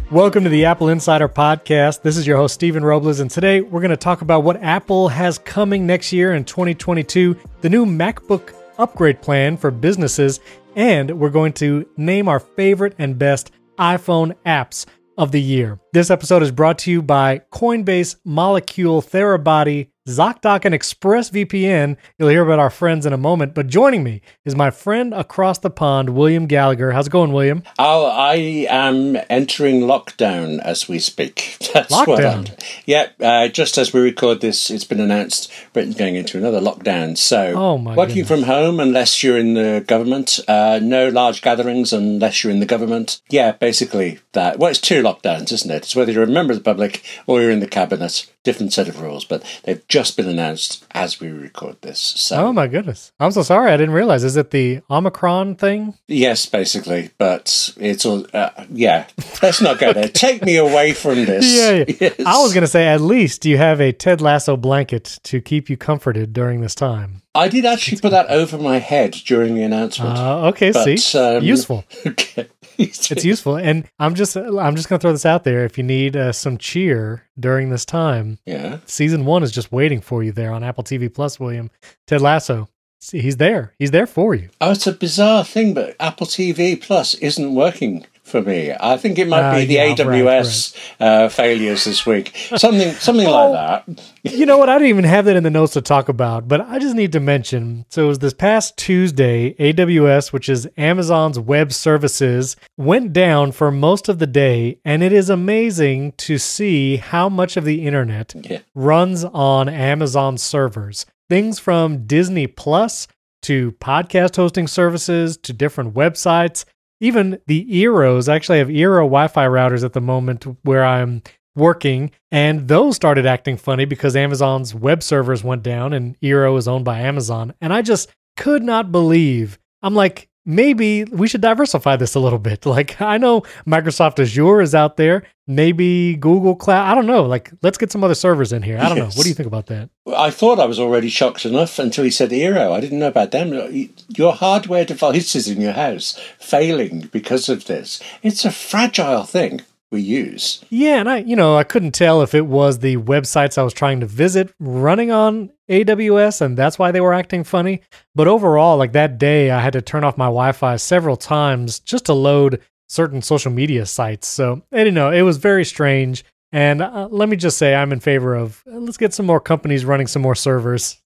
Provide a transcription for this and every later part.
Welcome to the Apple Insider Podcast. This is your host, Stephen Robles, and today we're going to talk about what Apple has coming next year in 2022, the new MacBook upgrade plan for businesses, and we're going to name our favorite and best iPhone apps of the year. This episode is brought to you by Coinbase, Molecule, Therabody, ZocDoc, and ExpressVPN. You'll hear about our friends in a moment, but joining me is my friend across the pond, William Gallagher. How's it going, William? Oh, I am entering lockdown as we speak. That's lockdown? Just as we record this, it's been announced Britain's going into another lockdown. So working from home unless you're in the government, no large gatherings unless you're in the government. Yeah, basically that. Well, it's two lockdowns, isn't it? It's whether you're a member of the public or you're in the cabinet. Different set of rules, but they've just been announced as we record this. So. Oh my goodness. I'm so sorry. I didn't realize. Is it the Omicron thing? Yes, basically. But it's all, let's not go there. Take me away from this. Yeah. Yes. I was going to say, at least you have a Ted Lasso blanket to keep you comforted during this time. I did actually put that over my head during the announcement. Okay, but, see? Useful. Okay. It's useful. And I'm just going to throw this out there. If you need some cheer during this time, Season 1 is just waiting for you there on Apple TV Plus, William. Ted Lasso. He's there. He's there for you. Oh, it's a bizarre thing, but Apple TV Plus isn't working for me. I think it might be the AWS failures this week. Something like that. You know what? I didn't even have that in the notes to talk about, but I just need to mention. So it was this past Tuesday, AWS, which is Amazon's web services, went down for most of the day, and it is amazing to see how much of the internet runs on Amazon servers. Things from Disney Plus to podcast hosting services to different websites. Even the Eeros, I actually have Eero Wi-Fi routers at the moment where I'm working, and those started acting funny because Amazon's web servers went down, and Eero is owned by Amazon. And I just could not believe. I'm like, maybe we should diversify this a little bit. Like, I know Microsoft Azure is out there, maybe Google Cloud. I don't know. Like, let's get some other servers in here. I don't know. What do you think about that? Well, I thought I was already shocked enough until he said Eero. I didn't know about them. Your hardware devices in your house failing because of this. It's a fragile thing we use. Yeah, and I couldn't tell if it was the websites I was trying to visit running on AWS, and that's why they were acting funny. But overall, like that day, I had to turn off my Wi-Fi several times just to load certain social media sites. So, it was very strange. And let me just say, I'm in favor of let's get some more companies running some more servers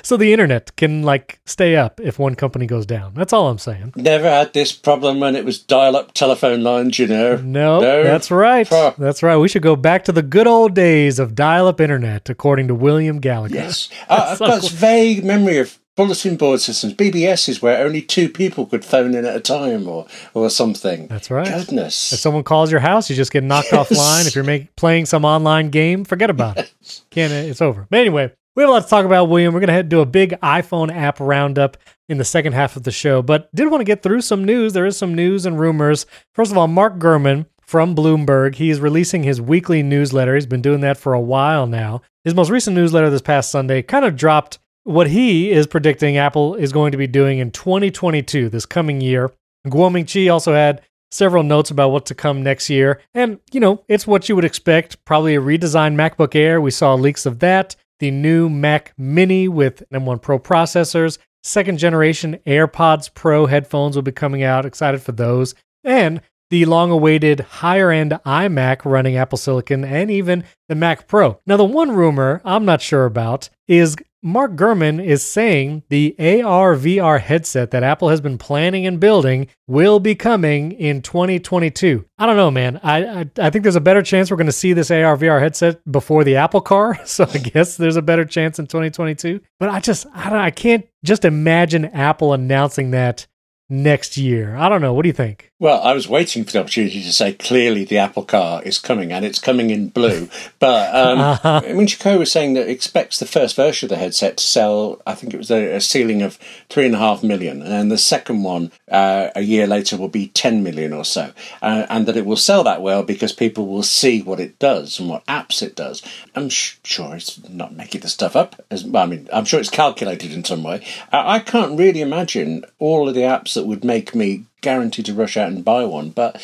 so the internet can stay up if one company goes down. That's all I'm saying. Never had this problem when it was dial-up telephone lines, No, that's right. That's right. We should go back to the good old days of dial-up internet, according to William Gallagher. Yes. I've got this vague memory of bulletin board systems, BBSs, where only two people could phone in at a time or something. That's right. Goodness. If someone calls your house, you just get knocked offline. If you're playing some online game, forget about it. It's over. But anyway, we have a lot to talk about, William. We're going to do a big iPhone app roundup in the second half of the show, but did want to get through some news. There is some news and rumors. First of all, Mark Gurman from Bloomberg, he is releasing his weekly newsletter. He's been doing that for a while now. His most recent newsletter this past Sunday kind of dropped what he is predicting Apple is going to be doing in 2022, this coming year. Guoming Chi also had several notes about what to come next year. And, it's what you would expect. Probably a redesigned MacBook Air. We saw leaks of that. The new Mac Mini with M1 Pro processors. Second generation AirPods Pro headphones will be coming out. Excited for those. And the long-awaited higher-end iMac running Apple Silicon and even the Mac Pro. Now, the one rumor I'm not sure about is Mark Gurman is saying the AR/VR headset that Apple has been planning and building will be coming in 2022. I don't know, man. I think there's a better chance we're going to see this AR/VR headset before the Apple Car, so I guess there's a better chance in 2022. But I can't just imagine Apple announcing that next year. I don't know. What do you think? Well, I was waiting for the opportunity to say clearly the Apple Car is coming, and it's coming in blue. But Chico was saying that expects the first version of the headset to sell, I think it was a ceiling of 3.5 million, and the second one a year later will be 10 million or so, and that it will sell that well because people will see what it does and what apps it does. I'm sure it's not making the stuff up. I'm sure it's calculated in some way. I can't really imagine all of the apps that would make me guaranteed to rush out and buy one. But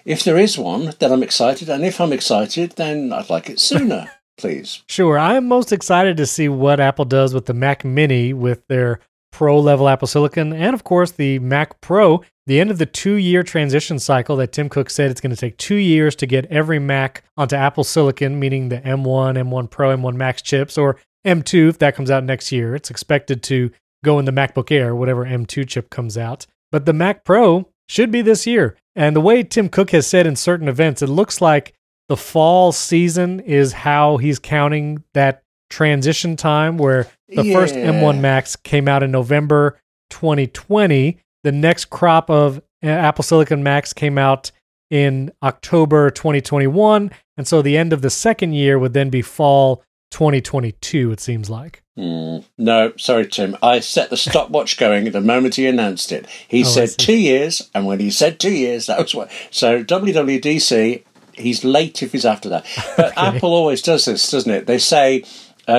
if there is one, then I'm excited. And if I'm excited, then I'd like it sooner, please. Sure. I'm most excited to see what Apple does with the Mac Mini with their Pro-level Apple Silicon, and of course the Mac Pro, the end of the 2-year transition cycle that Tim Cook said it's going to take 2 years to get every Mac onto Apple Silicon, meaning the M1, M1 Pro, M1 Max chips, or M2 if that comes out next year. It's expected to go in the MacBook Air, whatever M2 chip comes out. But the Mac Pro should be this year. And the way Tim Cook has said in certain events, it looks like the fall season is how he's counting that transition time, where the first M1 Max came out in November 2020. The next crop of Apple Silicon Macs came out in October 2021. And so the end of the second year would then be fall 2022, it seems like. No, sorry, Tim. I set the stopwatch going the moment he announced it. He said 2 years, and when he said 2 years, that was what. So WWDC, he's late if he's after that. But okay. Apple always does this, doesn't it? They say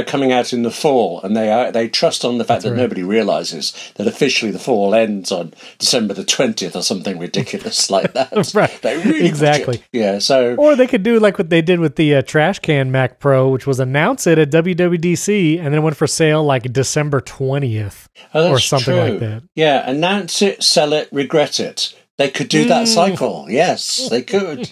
coming out in the fall, and they trust on the fact that nobody realizes that officially the fall ends on December the 20th or something ridiculous like that. Right. They really exactly. Yeah. So, or they could do like what they did with the trash can Mac Pro, which was announce it at WWDC and then went for sale like December 20th or something like that. Yeah. Announce it, sell it, regret it. They could do that cycle. Yes, they could.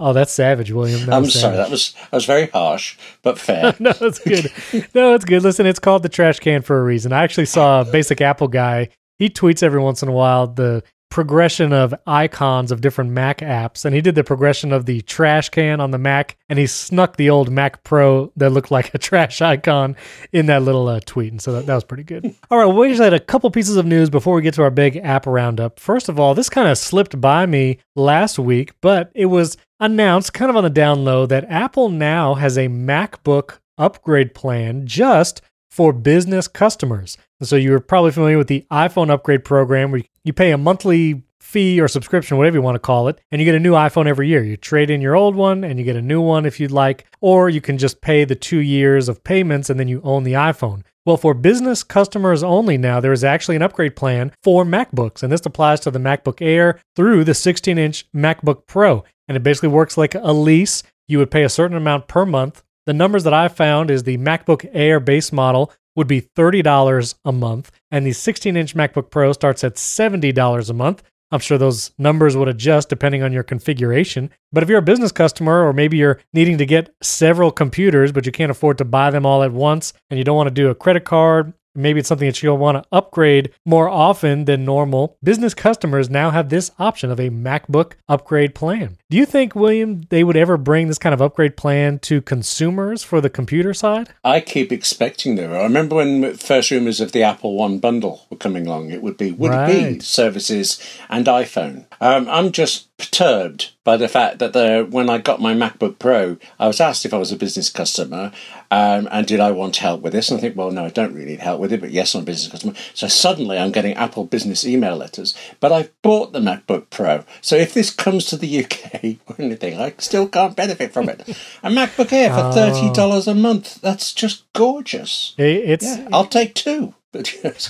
Oh, that's savage, William. I'm sorry. That was very harsh, but fair. No, it's good. No, it's good. Listen, it's called the trash can for a reason. I actually saw a Basic Apple guy. He tweets every once in a while the progression of icons of different Mac apps, and he did the progression of the trash can on the Mac, and he snuck the old Mac Pro that looked like a trash icon in that little tweet, and so that was pretty good. All right, we just had a couple pieces of news before we get to our big app roundup. First of all, this kind of slipped by me last week, but it was announced kind of on the down low that Apple now has a MacBook upgrade plan just for business customers. And so you're probably familiar with the iPhone upgrade program, where you pay a monthly fee or subscription, whatever you want to call it, and you get a new iPhone every year. You trade in your old one and you get a new one if you'd like, or you can just pay the 2 years of payments and then you own the iPhone. Well, for business customers only now, there is actually an upgrade plan for MacBooks, and this applies to the MacBook Air through the 16-inch MacBook Pro. And it basically works like a lease. You would pay a certain amount per month. The numbers that I found is the MacBook Air base model would be $30 a month, and the 16-inch MacBook Pro starts at $70 a month. I'm sure those numbers would adjust depending on your configuration. But if you're a business customer, or maybe you're needing to get several computers, but you can't afford to buy them all at once, and you don't want to do a credit card, maybe it's something that you'll want to upgrade more often than normal, business customers now have this option of a MacBook upgrade plan. Do you think, William, they would ever bring this kind of upgrade plan to consumers for the computer side? I keep expecting them. I remember when first rumors of the Apple One bundle were coming along, it would be services and iPhone. I'm just perturbed by the fact that when I got my MacBook Pro, I was asked if I was a business customer and did I want help with this? And I think, well, no, I don't really need help with it, but yes, I'm a business customer. So suddenly I'm getting Apple business email letters, but I've bought the MacBook Pro. So if this comes to the UK or anything, I still can't benefit from it. A MacBook Air for $30 a month, that's just gorgeous. I'll take two.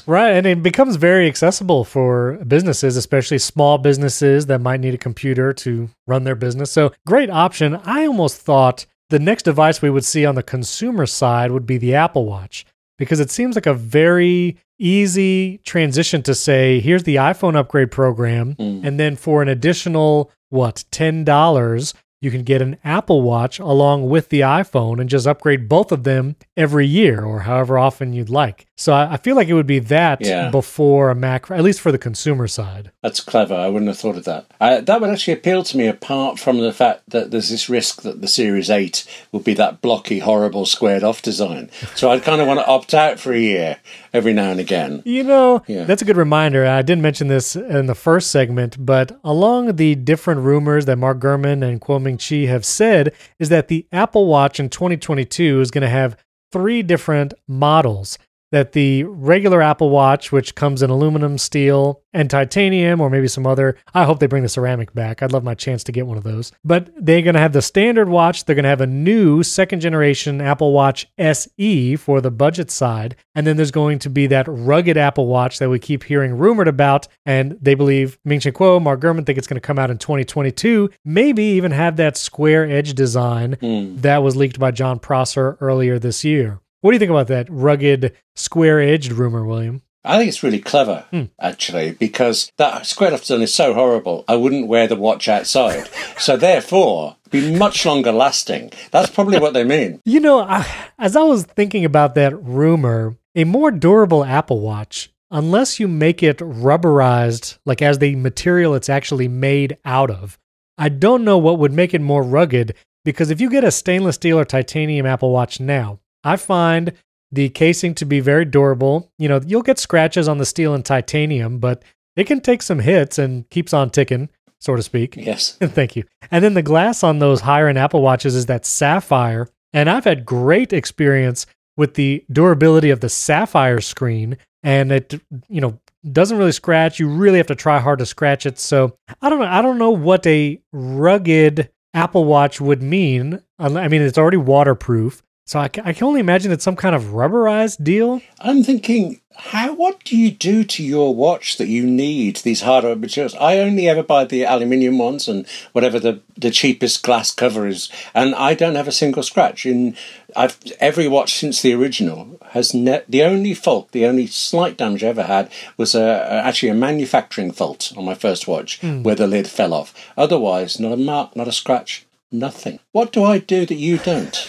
Right, and it becomes very accessible for businesses, especially small businesses that might need a computer to run their business. So great option. I almost thought the next device we would see on the consumer side would be the Apple Watch, because it seems like a very easy transition to say, here's the iPhone upgrade program, and then for an additional, $10, you can get an Apple Watch along with the iPhone and just upgrade both of them every year or however often you'd like. So I feel like it would be that before a Mac, at least for the consumer side. That's clever. I wouldn't have thought of that. That would actually appeal to me, apart from the fact that there's this risk that the Series 8 will be that blocky, horrible, squared-off design. So I'd kind of want to opt out for a year every now and again. That's a good reminder. I didn't mention this in the first segment, but along the different rumors that Mark Gurman and Kuo-Ming Chi have said is that the Apple Watch in 2022 is going to have 3 different models. that the regular Apple Watch, which comes in aluminum, steel, and titanium, or maybe some other, I hope they bring the ceramic back. I'd love my chance to get one of those. But they're going to have the standard watch. They're going to have a new second generation Apple Watch SE for the budget side. And then there's going to be that rugged Apple Watch that we keep hearing rumored about. And they believe, Ming-Chi Kuo, Mark Gurman think it's going to come out in 2022. Maybe even have that square edge design that was leaked by John Prosser earlier this year. What do you think about that rugged, square-edged rumor, William? I think it's really clever, actually, because that squared off design is so horrible, I wouldn't wear the watch outside. So therefore, be much longer lasting. That's probably what they mean. You know, as I was thinking about that rumor, a more durable Apple Watch, unless you make it rubberized, like as the material it's actually made out of, I don't know what would make it more rugged, because if you get a stainless steel or titanium Apple Watch now, I find the casing to be very durable. You know, you'll get scratches on the steel and titanium, but it can take some hits and keeps on ticking, so to speak. Yes. Thank you. And then the glass on those higher-end Apple Watches is that sapphire, and I've had great experience with the durability of the sapphire screen, and it, you know, doesn't really scratch. You really have to try hard to scratch it. So I don't know what a rugged Apple Watch would mean. I mean, it's already waterproof. So I can only imagine it's some kind of rubberized deal. I'm thinking, what do you do to your watch that you need these harder materials? I only ever buy the aluminium ones and whatever the cheapest glass cover is, and I don't have a single scratch. Every watch since the original has the only slight damage I ever had was actually a manufacturing fault on my first watch where the lid fell off. Otherwise, not a mark, not a scratch, nothing. What do I do that you don't?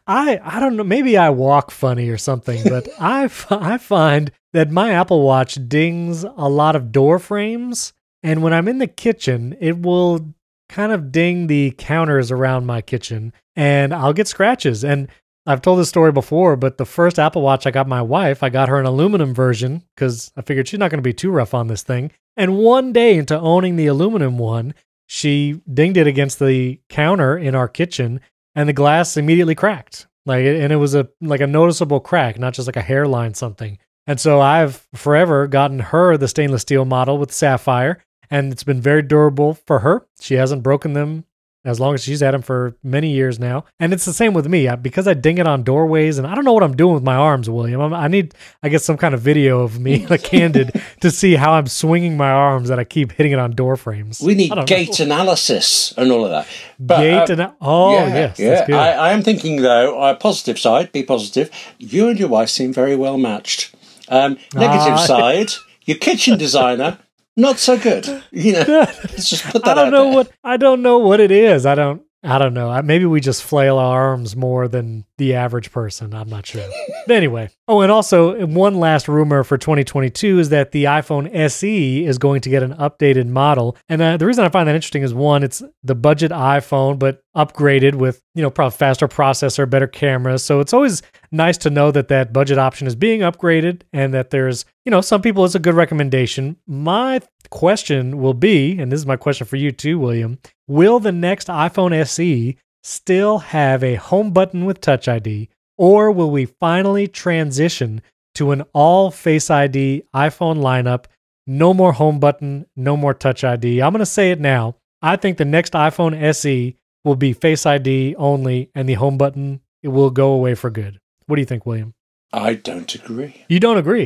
I don't know. Maybe I walk funny or something, but I find that my Apple Watch dings a lot of door frames. And when I'm in the kitchen, it will kind of ding the counters around my kitchen and I'll get scratches. And I've told this story before, but the first Apple Watch I got my wife, I got her an aluminum version because I figured she's not going to be too rough on this thing. And one day into owning the aluminum one, she dinged it against the counter in our kitchen. And the glass immediately cracked, and it was a noticeable crack, not just like a hairline something. And so I've forever gotten her the stainless steel model with sapphire, and it's been very durable for her. She hasn't broken them as long as she's had them for many years now. And it's the same with me because I ding it on doorways, and I don't know what I'm doing with my arms, William. I need, I guess, some kind of video of me, like candid, to see how I'm swinging my arms that I keep hitting it on door frames. We need gait analysis and all of that. But, yes, that's good. I am thinking, though, positive side, be positive. You and your wife seem very well matched. Negative side, your kitchen designer, not so good. You know, let's just put that out there. I don't know what it is. I don't know. Maybe we just flail our arms more than the average person. I'm not sure. But anyway. Oh, and also one last rumor for 2022 is that the iPhone SE is going to get an updated model. And the reason I find that interesting is, one, it's the budget iPhone, but upgraded with, probably faster processor, better cameras. So it's always nice to know that that budget option is being upgraded and that there's, some people it's a good recommendation. My question will be, and this is my question for you too, William, will the next iPhone SE still have a home button with Touch ID, or will we finally transition to an all Face ID iPhone lineup? No more home button, no more Touch ID. I'm going to say it now. I think the next iPhone SE will be Face ID only, and the home button, it will go away for good. What do you think, William? I don't agree. You don't agree?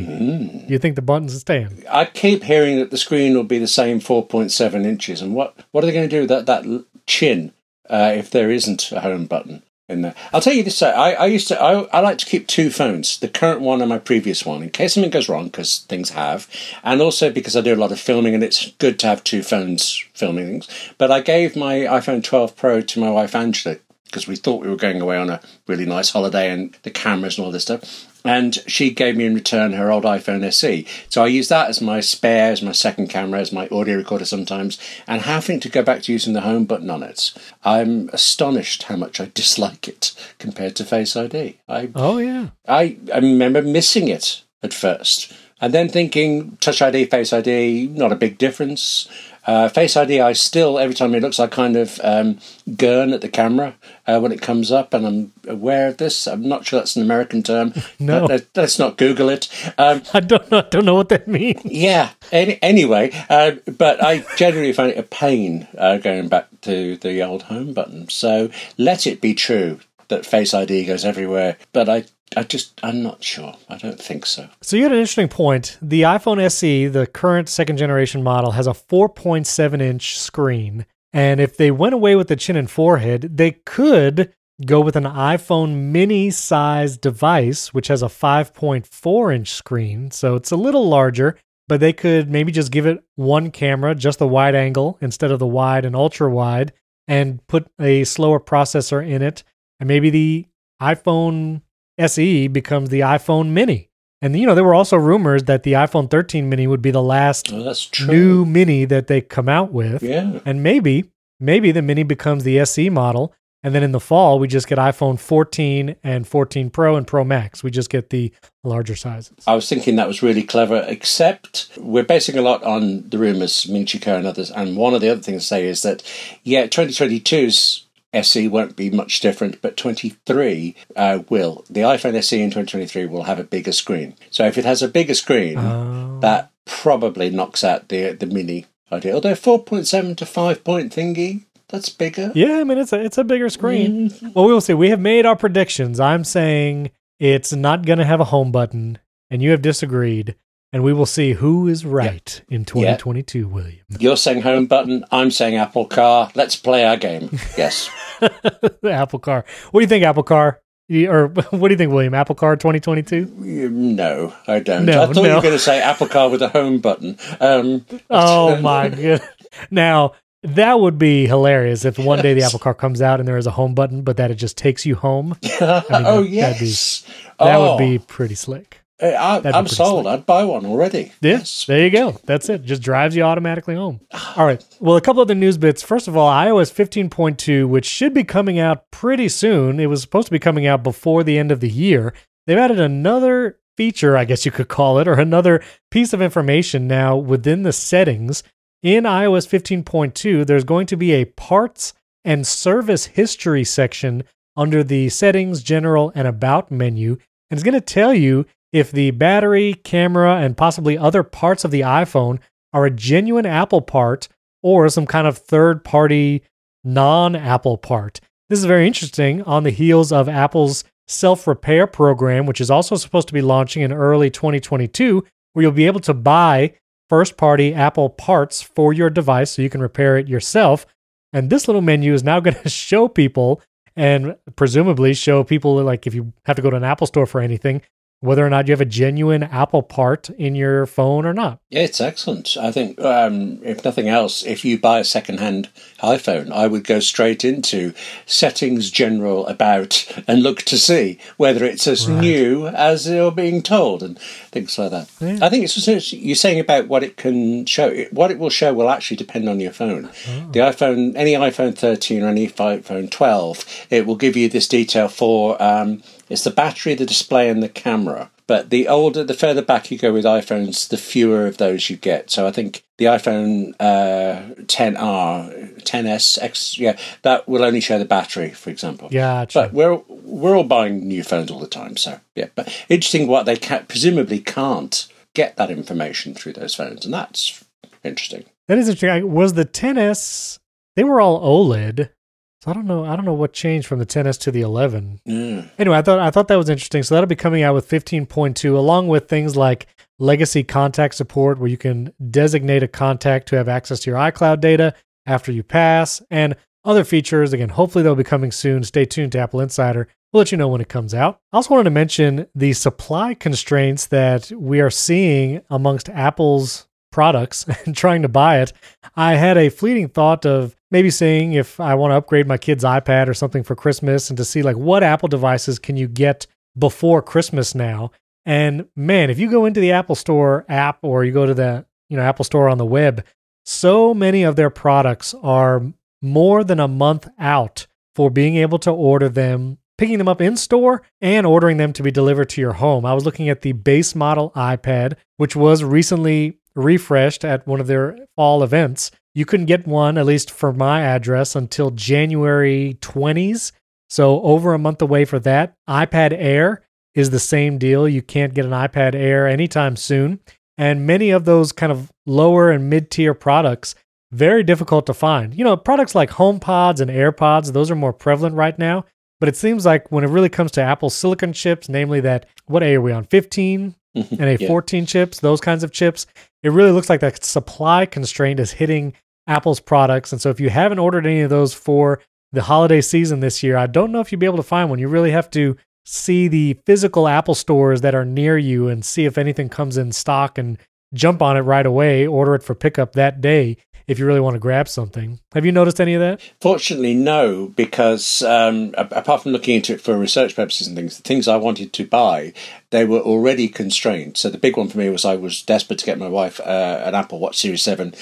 You think the buttons are staying? I keep hearing that the screen will be the same 4.7 inches. And what are they going to do with that chin if there isn't a home button in there? I'll tell you this. I like to keep two phones, the current one and my previous one, in case something goes wrong, because things have. And also because I do a lot of filming and it's good to have two phones filming things. But I gave my iPhone 12 Pro to my wife, Angela, because we thought we were going away on a really nice holiday and the cameras and all this stuff. And she gave me in return her old iPhone SE. So I use that as my spare, as my second camera, as my audio recorder sometimes. And having to go back to using the home button on it, I'm astonished how much I dislike it compared to Face ID. I remember missing it at first. And then thinking Touch ID, Face ID, not a big difference. Face ID, I still, every time it looks, I kind of gurn at the camera when it comes up, and I'm aware of this. I'm not sure that's an American term. No. Let's not Google it. I don't know what that means. Yeah. Anyway, but I generally find it a pain going back to the old home button. So let it be true that Face ID goes everywhere. But I'm not sure. I don't think so. So you had an interesting point. The iPhone SE, the current second generation model, has a 4.7-inch screen. And if they went away with the chin and forehead, they could go with an iPhone mini size device, which has a 5.4-inch screen. So it's a little larger, but they could maybe just give it one camera, just the wide angle instead of the wide and ultra wide, and put a slower processor in it. And maybe the iPhone SE becomes the iPhone mini. And, there were also rumors that the iPhone 13 mini would be the last new mini that they come out with. Yeah. And maybe the mini becomes the SE model. And then in the fall, we just get iPhone 14 and 14 Pro and Pro Max. We just get the larger sizes. I was thinking that was really clever, except we're basing a lot on the rumors, Minchico and others. And one of the other things to say is that, 2022's SE won't be much different, but 23 will. The iPhone SE in 2023 will have a bigger screen. So if it has a bigger screen, that probably knocks out the mini idea. Although 4.7 to 5-point thingy, that's bigger. Yeah, I mean, it's a bigger screen. Well, we will see. We have made our predictions. I'm saying it's not going to have a home button, and you have disagreed. And we will see who is right in 2022, William. You're saying home button. I'm saying Apple Car. Let's play our game. Yes. The Apple Car. What do you think, Apple Car? Or what do you think, William? Apple Car 2022? No, I don't. No, I thought you were going to say Apple Car with a home button. Oh, my goodness. Now, that would be hilarious if one day the Apple Car comes out and there is a home button, but that it just takes you home. Yes. That would be pretty slick. I'm sold. I'd buy one already. Yes, there you go. That's it. Just drives you automatically home. All right. Well, a couple other news bits. First of all, iOS 15.2, which should be coming out pretty soon. It was supposed to be coming out before the end of the year. They've added another feature, I guess you could call it, or another piece of information now within the settings. In iOS 15.2, there's going to be a parts and service history section under the settings, general, and about menu. And it's going to tell you if the battery, camera, and possibly other parts of the iPhone are a genuine Apple part or some kind of third-party non-Apple part. This is very interesting on the heels of Apple's self-repair program, which is also supposed to be launching in early 2022, where you'll be able to buy first-party Apple parts for your device so you can repair it yourself. And this little menu is now going to show people, and presumably show people, like if you have to go to an Apple store for anything, whether or not you have a genuine Apple part in your phone or not. Yeah, it's excellent. I think, if nothing else, if you buy a second-hand iPhone, I would go straight into settings, general, about, and look to see whether it's as new as you're being told and things like that. Yeah. I think it's you're saying about what it can show. What it will show will actually depend on your phone. Oh. The iPhone, any iPhone 13 or any iPhone 12, it will give you this detail for... it's the battery, the display, and the camera. But the further back you go with iPhones, the fewer of those you get. So I think the iPhone 10R, 10S, X, that will only show the battery, for example. Gotcha. But we're all buying new phones all the time, so yeah. But interesting, what they presumably can't get that information through those phones, and that's interesting. That is interesting. Was the 10S? They were all OLED. So I don't know what changed from the 10S to the 11. Anyway, I thought that was interesting. So that'll be coming out with 15.2, along with things like legacy contact support, where you can designate a contact to have access to your iCloud data after you pass, and other features. Again, hopefully they'll be coming soon. Stay tuned to AppleInsider. We'll let you know when it comes out. I also wanted to mention the supply constraints that we are seeing amongst Apple's products and trying to buy it. I had a fleeting thought of maybe seeing if I want to upgrade my kid's iPad or something for Christmas, and to see like what Apple devices can you get before Christmas now. And man, if you go into the Apple Store app, or you go to the Apple Store on the web, so many of their products are more than a month out for being able to order them, picking them up in store, and ordering them to be delivered to your home. I was looking at the base model iPad, which was recently refreshed at one of their fall events, you couldn't get one, at least for my address, until January 20s. So over a month away for that. iPad Air is the same deal. You can't get an iPad Air anytime soon. And many of those kind of lower and mid-tier products, very difficult to find. You know, products like HomePods and AirPods, those are more prevalent right now. But it seems like when it really comes to Apple silicon chips, namely that, what A are we on, 15 and a 14 chips, those kinds of chips, it really looks like that supply constraint is hitting Apple's products. And so if you haven't ordered any of those for the holiday season this year, I don't know if you'll be able to find one. You really have to see the physical Apple stores that are near you and see if anything comes in stock and jump on it right away, order it for pickup that day if you really want to grab something. Have you noticed any of that? Fortunately, no, because apart from looking into it for research purposes and things, the things I wanted to buy, they were already constrained. So the big one for me was I was desperate to get my wife an Apple Watch Series 7.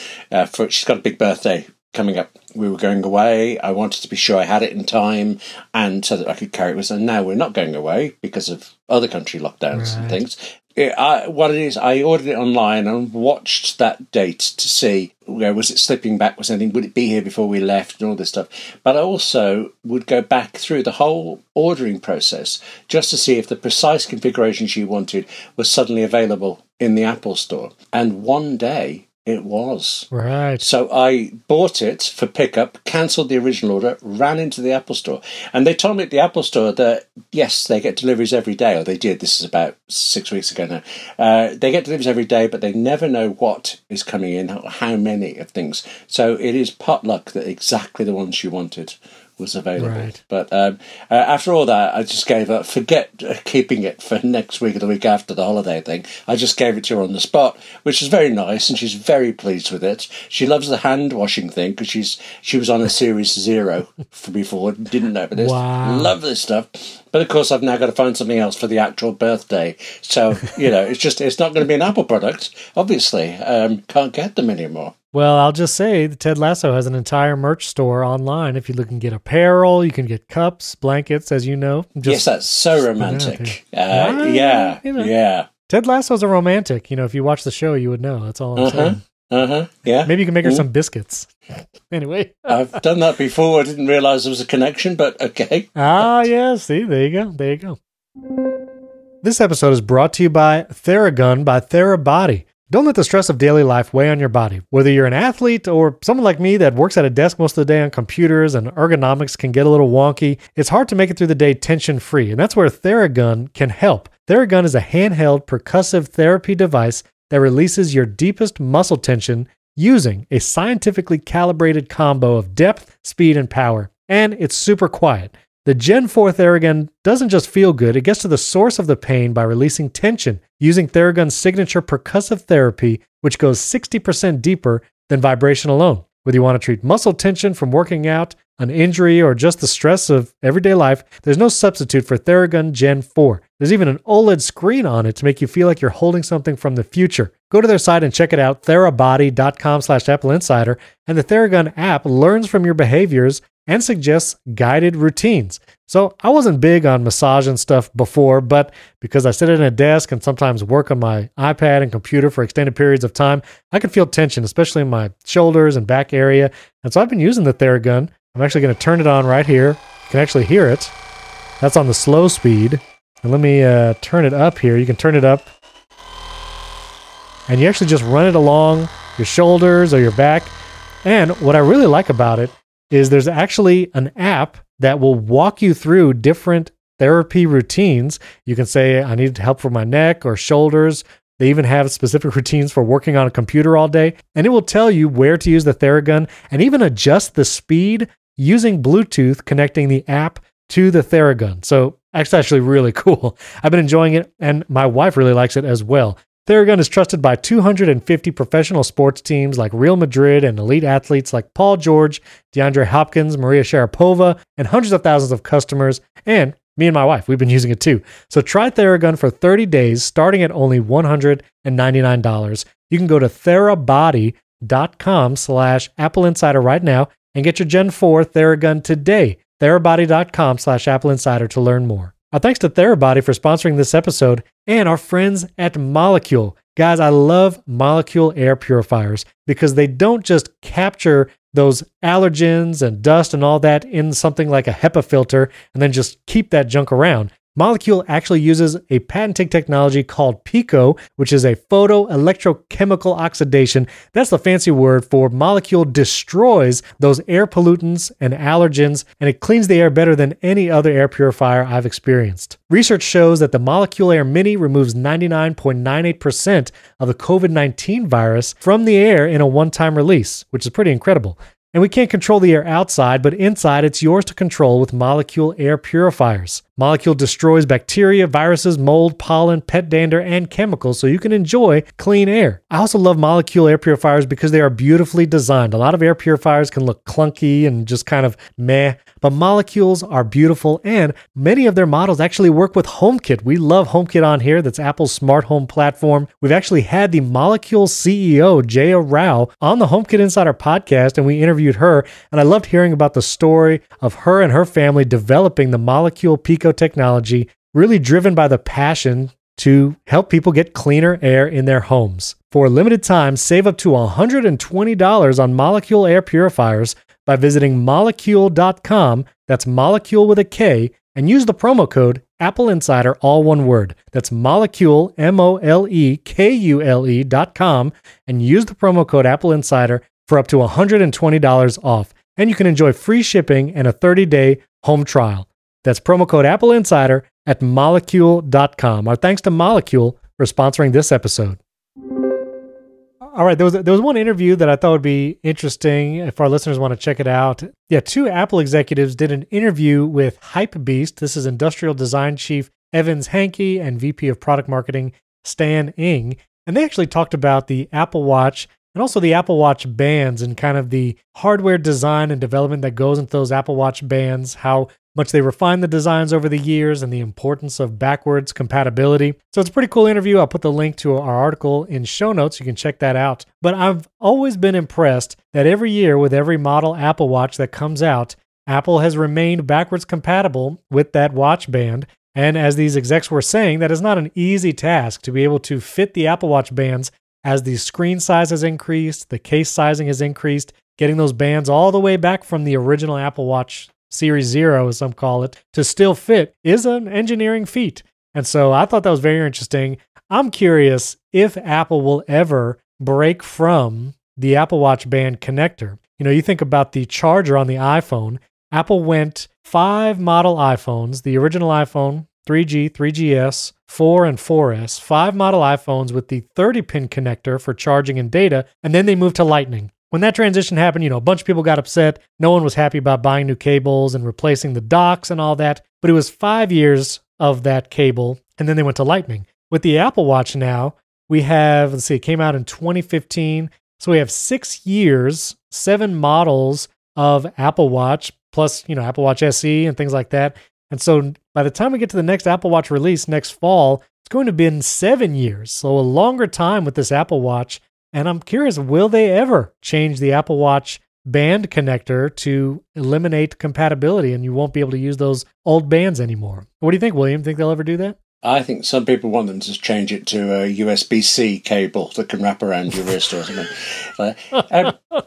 She's got a big birthday coming up. We were going away. I wanted to be sure I had it in time and so that I could carry it with us. And now we're not going away because of other country lockdowns and things. What it is, I ordered it online and watched that date to see where was it slipping back, was anything, would it be here before we left and all this stuff. But I also would go back through the whole ordering process just to see if the precise configuration she wanted was suddenly available in the Apple Store. And one day it was. Right. So I bought it for pickup, cancelled the original order, ran into the Apple Store. And they told me at the Apple Store that, yes, they get deliveries every day, or they did. This is about 6 weeks ago now. They get deliveries every day, but they never know what is coming in, how many of things. So it is pot luck that exactly the ones you wanted was available. Right. But after all that, I just gave up. Forget keeping it for next week or the week after the holiday thing. I just gave it to her on the spot, which is very nice, and she's very pleased with it. She loves the hand washing thing because she was on a Series 0 before, didn't know about this. Wow. Love this stuff. But of course, I've now got to find something else for the actual birthday. So, it's not going to be an Apple product, obviously. Can't get them anymore. Well, I'll just say that Ted Lasso has an entire merch store online. If you look and get apparel, you can get cups, blankets, as you know. Yes, that's so romantic. Yeah. Ted Lasso's a romantic. If you watch the show, you would know. That's all I'm saying. Yeah. Maybe you can make her some biscuits. Anyway. I've done that before. I didn't realize there was a connection, but okay. Yeah. See, there you go. This episode is brought to you by Theragun by TheraBody. Don't let the stress of daily life weigh on your body. Whether you're an athlete or someone like me that works at a desk most of the day on computers and ergonomics can get a little wonky, it's hard to make it through the day tension-free, and that's where Theragun can help. Theragun is a handheld percussive therapy device that releases your deepest muscle tension using a scientifically calibrated combo of depth, speed, and power. And it's super quiet. The Gen 4 Theragun doesn't just feel good, it gets to the source of the pain by releasing tension using Theragun's signature percussive therapy, which goes 60% deeper than vibration alone. Whether you want to treat muscle tension from working out, an injury, or just the stress of everyday life, there's no substitute for Theragun Gen 4. There's even an OLED screen on it to make you feel like you're holding something from the future. Go to their site and check it out, therabody.com/AppleInsider, and the Theragun app learns from your behaviors and suggests guided routines. So I wasn't big on massage and stuff before, but because I sit at a desk and sometimes work on my iPad and computer for extended periods of time, I can feel tension, especially in my shoulders and back area. And so I've been using the Theragun. I'm actually going to turn it on right here. You can actually hear it. That's on the slow speed. And let me turn it up here. You can turn it up. And you actually just run it along your shoulders or your back. And what I really like about it is there's actually an app that will walk you through different therapy routines. You can say, I need help for my neck or shoulders. They even have specific routines for working on a computer all day. And it will tell you where to use the Theragun and even adjust the speed using Bluetooth, connecting the app to the Theragun. So it's actually really cool. I've been enjoying it, and my wife really likes it as well. Theragun is trusted by 250 professional sports teams like Real Madrid and elite athletes like Paul George, DeAndre Hopkins, Maria Sharapova, and hundreds of thousands of customers. And me and my wife, we've been using it too. So try Theragun for 30 days, starting at only $199. You can go to therabody.com/AppleInsider right now and get your Gen 4 Theragun today. therabody.com/AppleInsider to learn more. Our thanks to TheraBody for sponsoring this episode and our friends at Molecule. Guys, I love molecule air purifiers because they don't just capture those allergens and dust and all that in something like a HEPA filter and then just keep that junk around. Molecule actually uses a patented technology called PICO, which is a photoelectrochemical oxidation. That's the fancy word for Molecule destroys those air pollutants and allergens, and it cleans the air better than any other air purifier I've experienced. Research shows that the Molecule Air Mini removes 99.98% of the COVID-19 virus from the air in a one-time release, which is pretty incredible. And we can't control the air outside, but inside it's yours to control with Molecule air purifiers. Molecule destroys bacteria, viruses, mold, pollen, pet dander, and chemicals so you can enjoy clean air. I also love Molecule air purifiers because they are beautifully designed. A lot of air purifiers can look clunky and just kind of meh, but Molecules are beautiful, and many of their models actually work with HomeKit. We love HomeKit on here. That's Apple's smart home platform. We've actually had the Molecule CEO, Jaya Rao, on the HomeKit Insider podcast, and we interviewed her, and I loved hearing about the story of her and her family developing the Molecule Pico technology, really driven by the passion to help people get cleaner air in their homes. For a limited time, save up to $120 on Molecule air purifiers by visiting molecule.com, that's Molecule with a K, and use the promo code AppleInsider, all one word. That's Molecule, MOLEKULE.com, and use the promo code AppleInsider for up to $120 off. And you can enjoy free shipping and a 30-day home trial. That's promo code AppleInsider at molecule.com. Our thanks to Molecule for sponsoring this episode. All right, there was one interview that I thought would be interesting if our listeners want to check it out. Yeah, two Apple executives did an interview with Hypebeast. This is Industrial Design Chief Evans Hankey and VP of Product Marketing Stan Ng. And they actually talked about the Apple Watch and also the Apple Watch bands and kind of the hardware design and development that goes into those Apple Watch bands, how much they refine the designs over the years, and the importance of backwards compatibility. So it's a pretty cool interview. I'll put the link to our article in show notes. You can check that out. But I've always been impressed that every year with every model Apple Watch that comes out, Apple has remained backwards compatible with that watch band. And as these execs were saying, that is not an easy task to be able to fit the Apple Watch bands as the screen size has increased, the case sizing has increased, getting those bands all the way back from the original Apple Watch Series 0, as some call it, to still fit is an engineering feat. And so I thought that was very interesting. I'm curious if Apple will ever break from the Apple Watch band connector. You know, you think about the charger on the iPhone. Apple went 5 model iPhones, the original iPhone, 3G, 3GS, 4 and 4S, 5 model iPhones with the 30-pin connector for charging and data, and then they moved to Lightning. When that transition happened, a bunch of people got upset. No one was happy about buying new cables and replacing the docks and all that. But it was 5 years of that cable, and then they went to Lightning. With the Apple Watch now, we have, it came out in 2015. So we have 6 years, 7 models of Apple Watch, plus, Apple Watch SE and things like that. And so by the time we get to the next Apple Watch release next fall, it's going to be in 7 years. So a longer time with this Apple Watch. And I'm curious, will they ever change the Apple Watch band connector to eliminate compatibility and you won't be able to use those old bands anymore? What do you think, William? Think they'll ever do that? I think some people want them to change it to a USB-C cable that can wrap around your wrist or something.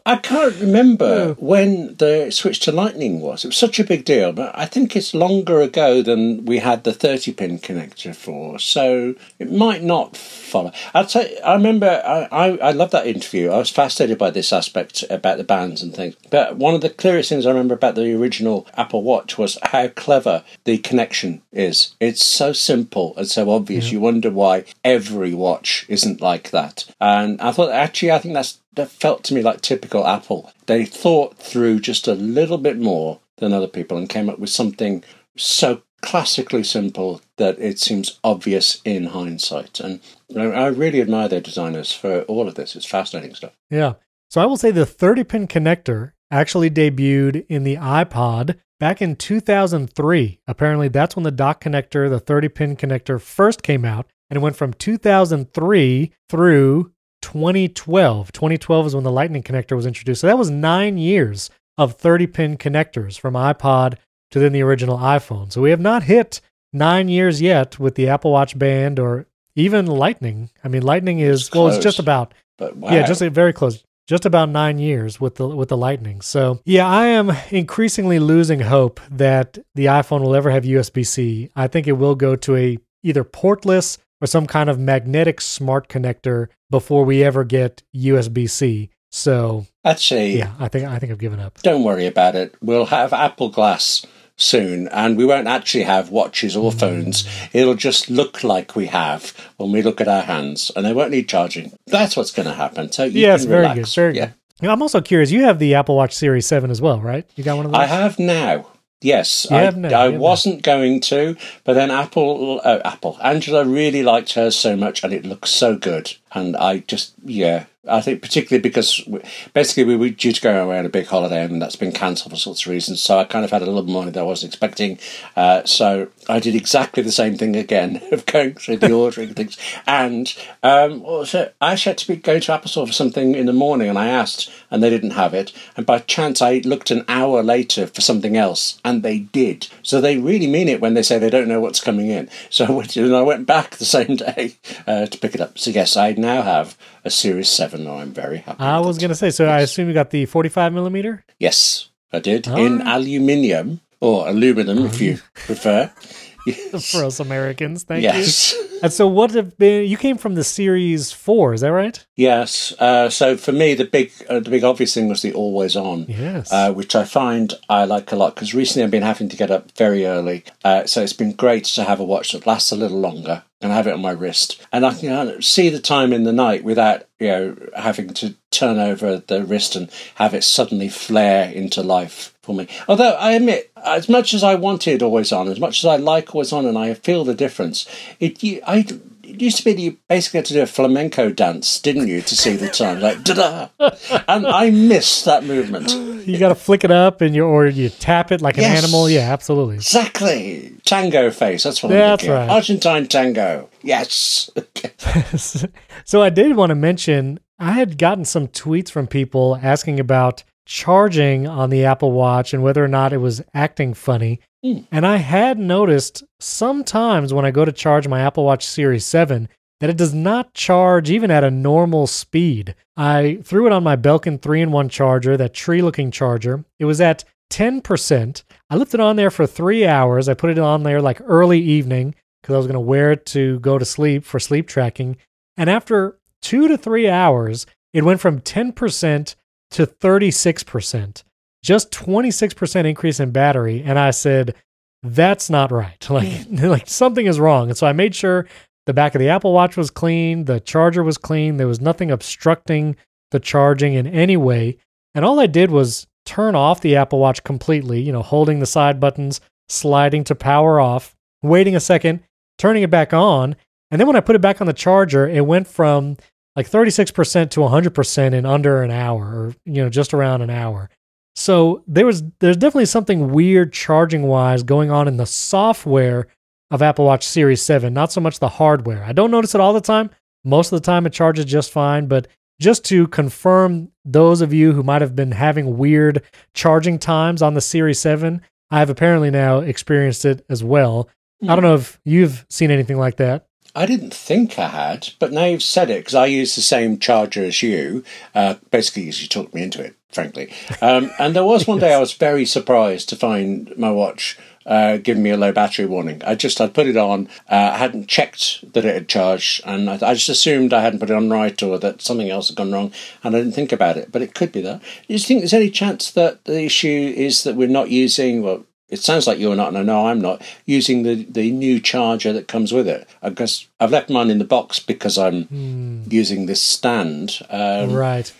I can't remember when the switch to Lightning was. It was such a big deal, but I think it's longer ago than we had the 30-pin connector for, so it might not follow. I remember, I love that interview. I was fascinated by this aspect about the bands and things. But one of the clearest things I remember about the original Apple Watch was how clever the connection is. It's so simple and so obvious. You wonder why every watch isn't like that. And I think that felt to me like typical Apple. They thought through just a little bit more than other people and came up with something so classically simple that it seems obvious in hindsight. And I really admire their designers for all of this. It's fascinating stuff. Yeah. So I will say the 30-pin connector actually debuted in the iPod back in 2003. Apparently, that's when the dock connector, the 30-pin connector, first came out, and it went from 2003 through 2012. 2012 is when the Lightning connector was introduced. So that was 9 years of 30-pin connectors from iPod to then the original iPhone. So we have not hit 9 years yet with the Apple Watch band or even Lightning. I mean, Lightning is, close, it's just about, but wow. yeah, just very close. Just about 9 years with the Lightning. So yeah, I am increasingly losing hope that the iPhone will ever have USB-C. I think it will go to a either portless or some kind of magnetic smart connector before we ever get USB-C. So actually, yeah, I think I've given up. Don't worry about it. We'll have Apple Glass soon, and we won't actually have watches or phones. It'll just look like we have when we look at our hands, and they won't need charging. That's what's going to happen. So yes, very relax. good, very good. I'm also curious. You have the Apple Watch Series 7 as well, right? You got one of those? I have now. Yes, I wasn't going to, but then Angela really liked hers so much, and it looks so good. And I think particularly because basically we were due to go away on a big holiday, and that's been cancelled for sorts of reasons. So I kind of had a little money that I wasn't expecting. So I did exactly the same thing again of going through the ordering things. And also I actually had to go to Apple Store for something in the morning, and I asked, and they didn't have it. And by chance, I looked an hour later for something else, and they did. So they really mean it when they say they don't know what's coming in. So I went back the same day to pick it up. So yes, I now have a Series 7. Now I'm very happy. I was going to say, so yes. I assume you got the 45 millimeter? Yes, I did. In aluminium, or aluminum if you prefer. Yes. For us Americans, thank yes. you. And so what have been, you came from the Series 4, is that right? Yes. So for me, the big obvious thing was the always on, yes. Which I find I like a lot, because recently I've been having to get up very early. So it's been great to have a watch that lasts a little longer and have it on my wrist. And I can see the time in the night without, having to turn over the wrist and have it suddenly flare into life for me. Although I admit, as much as I wanted always on, as much as I like always on, and I feel the difference, it used to be that you basically had to do a flamenco dance, didn't you, to see the time, like da-da, and I miss that movement. You got to flick it up, or you tap it like an animal. Yeah, absolutely. Exactly. Tango face. That's what I'm looking at. Right. Argentine tango. Yes. So I did want to mention, I had gotten some tweets from people asking about charging on the Apple Watch and whether or not it was acting funny. And I had noticed sometimes when I go to charge my Apple Watch Series 7 that it does not charge even at a normal speed. I threw it on my Belkin 3-in-1 charger, that tree-looking charger. It was at 10%. I left it on there for 3 hours. I put it on there like early evening because I was going to wear it to go to sleep for sleep tracking. And after 2 to 3 hours, it went from 10% to 36%. Just 26% increase in battery. And I said, that's not right. Like something is wrong. And so I made sure the back of the Apple Watch was clean. The charger was clean. There was nothing obstructing the charging in any way. And all I did was turn off the Apple Watch completely, holding the side buttons, sliding to power off, waiting a second, turning it back on. And then when I put it back on the charger, it went from like 36% to 100% in under an hour, or, just around an hour. So there's definitely something weird charging-wise going on in the software of Apple Watch Series 7, not so much the hardware. I don't notice it all the time. Most of the time it charges just fine, but just to confirm those of you who might have been having weird charging times on the Series 7, I have apparently now experienced it as well. I don't know if you've seen anything like that. I didn't think I had, but now you've said it, because I use the same charger as you, basically because you talked me into it, frankly. And there was one day I was very surprised to find my watch giving me a low battery warning. I'd put it on, I hadn't checked that it had charged, and I just assumed I hadn't put it on right, or that something else had gone wrong, and I didn't think about it, but it could be that. Do you think there's any chance that the issue is that we're not using, well, it sounds like you're not, and I know I'm not, using the new charger that comes with it? I guess I've left mine in the box because I'm using this stand. Right.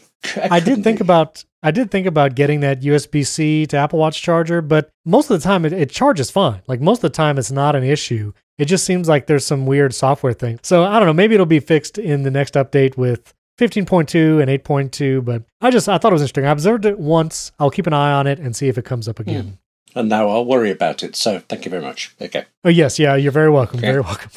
I did think about getting that USB-C to Apple Watch charger, but most of the time it charges fine. Like most of the time it's not an issue. It just seems like there's some weird software thing. So I don't know, maybe it'll be fixed in the next update with 15.2 and 8.2, but I thought it was interesting. I observed it once. I'll keep an eye on it and see if it comes up again. And now I'll worry about it. So thank you very much. Okay. Oh, yes. Yeah, you're very welcome. Okay. Very welcome.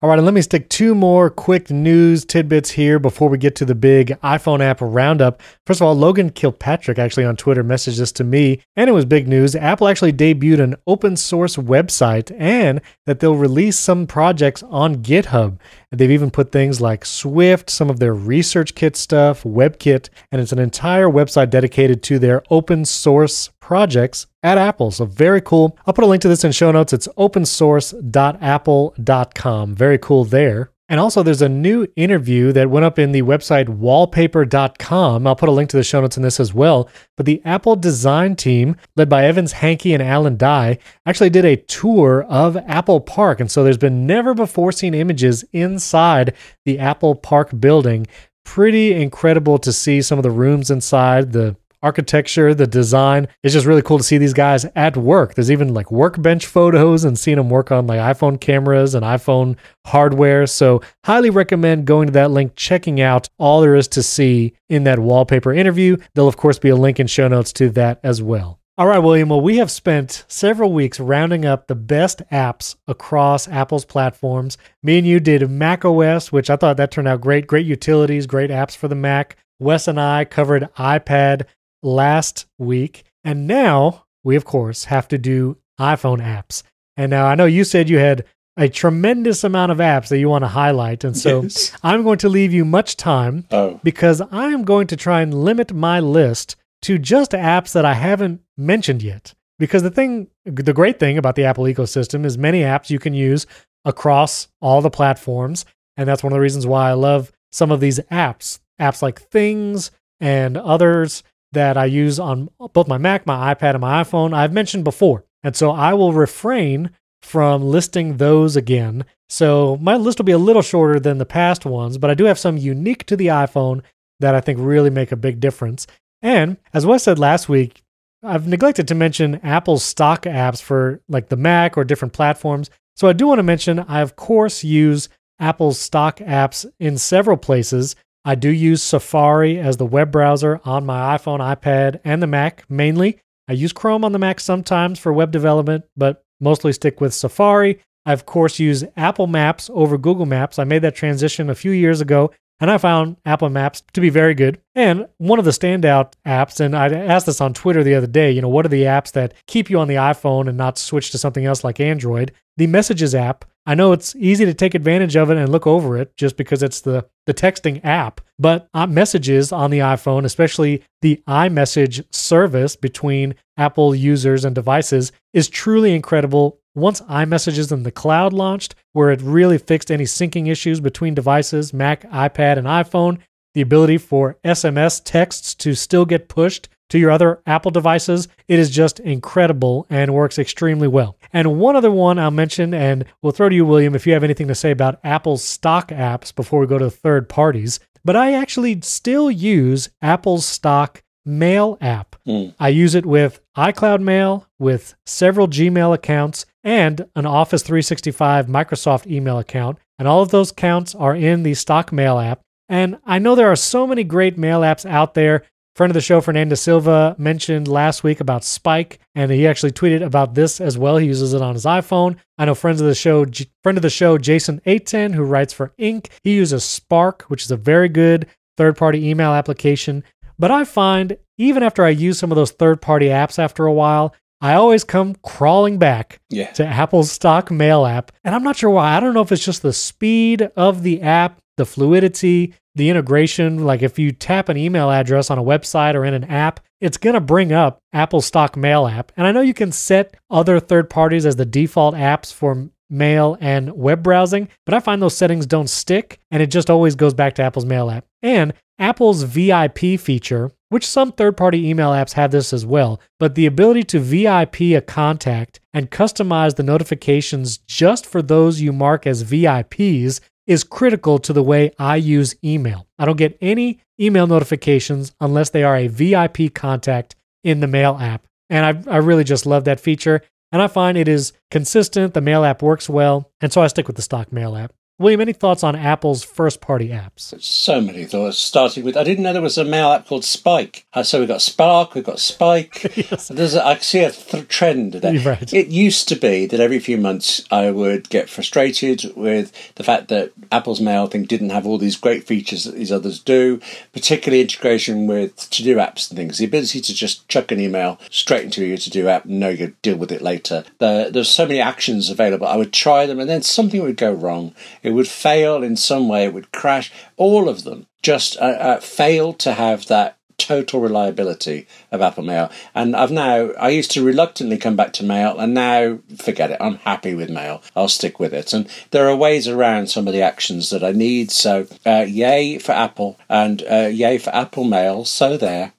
All All right, and let me stick two more quick news tidbits here before we get to the big iPhone app roundup. First of all, Logan Kilpatrick actually on Twitter messaged this to me, and it was big news. Apple actually debuted an open source website and that they'll release some projects on GitHub. And they've even put things like Swift, some of their research kit stuff, WebKit, and it's an entire website dedicated to their open source projects at Apple. So very cool. I'll put a link to this in show notes. It's opensource.apple.com. Very cool there. And also there's a new interview that went up in the website wallpaper.com. I'll put a link to the show notes in this as well. But the Apple design team, led by Evans Hankey and Alan Dye, actually did a tour of Apple Park. And so there's been never before seen images inside the Apple Park building. Pretty incredible to see some of the rooms inside, the architecture, the design. It's just really cool to see these guys at work. There's even like workbench photos and seeing them work on like iPhone cameras and iPhone hardware. So highly recommend going to that link, checking out all there is to see in that wallpaper interview. There'll of course be a link in show notes to that as well. All right, William. Well, we have spent several weeks rounding up the best apps across Apple's platforms. Me and you did macOS, which I thought that turned out great. Great utilities, great apps for the Mac. Wes and I covered iPad last week. And now we, of course, have to do iPhone apps. And now I know you said you had a tremendous amount of apps that you want to highlight. And so yes. I'm going to leave you much time because I'm going to try and limit my list to just apps that I haven't mentioned yet. Because the great thing about the Apple ecosystem is many apps you can use across all the platforms. And that's one of the reasons why I love some of these apps. Apps like Things and others that I use on both my Mac, my iPad, and my iPhone, I've mentioned before. And so I will refrain from listing those again. So my list will be a little shorter than the past ones, but I do have some unique to the iPhone that I think really make a big difference. And as Wes said last week, I've neglected to mention Apple's stock apps for like the Mac or different platforms. So I do want to mention, I of course use Apple's stock apps in several places. I do use Safari as the web browser on my iPhone, iPad, and the Mac mainly. I use Chrome on the Mac sometimes for web development, but mostly stick with Safari. I, of course, use Apple Maps over Google Maps. I made that transition a few years ago, and I found Apple Maps to be very good. And one of the standout apps, and I asked this on Twitter the other day, what are the apps that keep you on the iPhone and not switch to something else like Android? The Messages app. I know it's easy to take advantage of it and look over it just because it's the texting app, but Messages on the iPhone, especially the iMessage service between Apple users and devices, is truly incredible. Once iMessages in the cloud launched, where it really fixed any syncing issues between devices, Mac, iPad, and iPhone, the ability for SMS texts to still get pushed to your other Apple devices, it is just incredible and works extremely well. And one other one I'll mention, and we'll throw to you, William, if you have anything to say about Apple's stock apps before we go to third parties, but I actually still use Apple's stock Mail app. I use it with iCloud Mail, with several Gmail accounts, and an Office 365 Microsoft email account. And all of those accounts are in the stock Mail app. And I know there are so many great mail apps out there. Friend of the show, Fernando Silva, mentioned last week about Spike, and he actually tweeted about this as well. He uses it on his iPhone. I know friend of the show, Jason 810, who writes for Inc., he uses Spark, which is a very good third-party email application. But I find, even after I use some of those third-party apps after a while, I always come crawling back to Apple's stock Mail app. And I'm not sure why. I don't know if it's just the speed of the app, the fluidity, the integration. Like if you tap an email address on a website or in an app, it's going to bring up Apple's stock Mail app. And I know you can set other third parties as the default apps for mail and web browsing, but I find those settings don't stick, and it just always goes back to Apple's Mail app. And Apple's VIP feature, which some third-party email apps have this as well, but the ability to VIP a contact and customize the notifications just for those you mark as VIPs is critical to the way I use email. I don't get any email notifications unless they are a VIP contact in the Mail app. And I really just love that feature. And I find it is consistent. The Mail app works well. And so I stick with the stock Mail app. William, any thoughts on Apple's first-party apps? So many thoughts, starting with, I didn't know there was a mail app called Spike. So we've got Spark, we've got Spike. Yes. I see a trend there. Right. It used to be that every few months I would get frustrated with the fact that Apple's mail thing didn't have all these great features that these others do, particularly integration with to-do apps and things. The ability to just chuck an email straight into your to-do app and know you could deal with it later. There's so many actions available. I would try them and then something would go wrong. It would fail in some way. It would crash. All of them just failed to have that total reliability of Apple Mail. And I used to reluctantly come back to Mail, and now forget it. I'm happy with Mail. I'll stick with it. And there are ways around some of the actions that I need. So yay for Apple, and yay for Apple Mail. So there.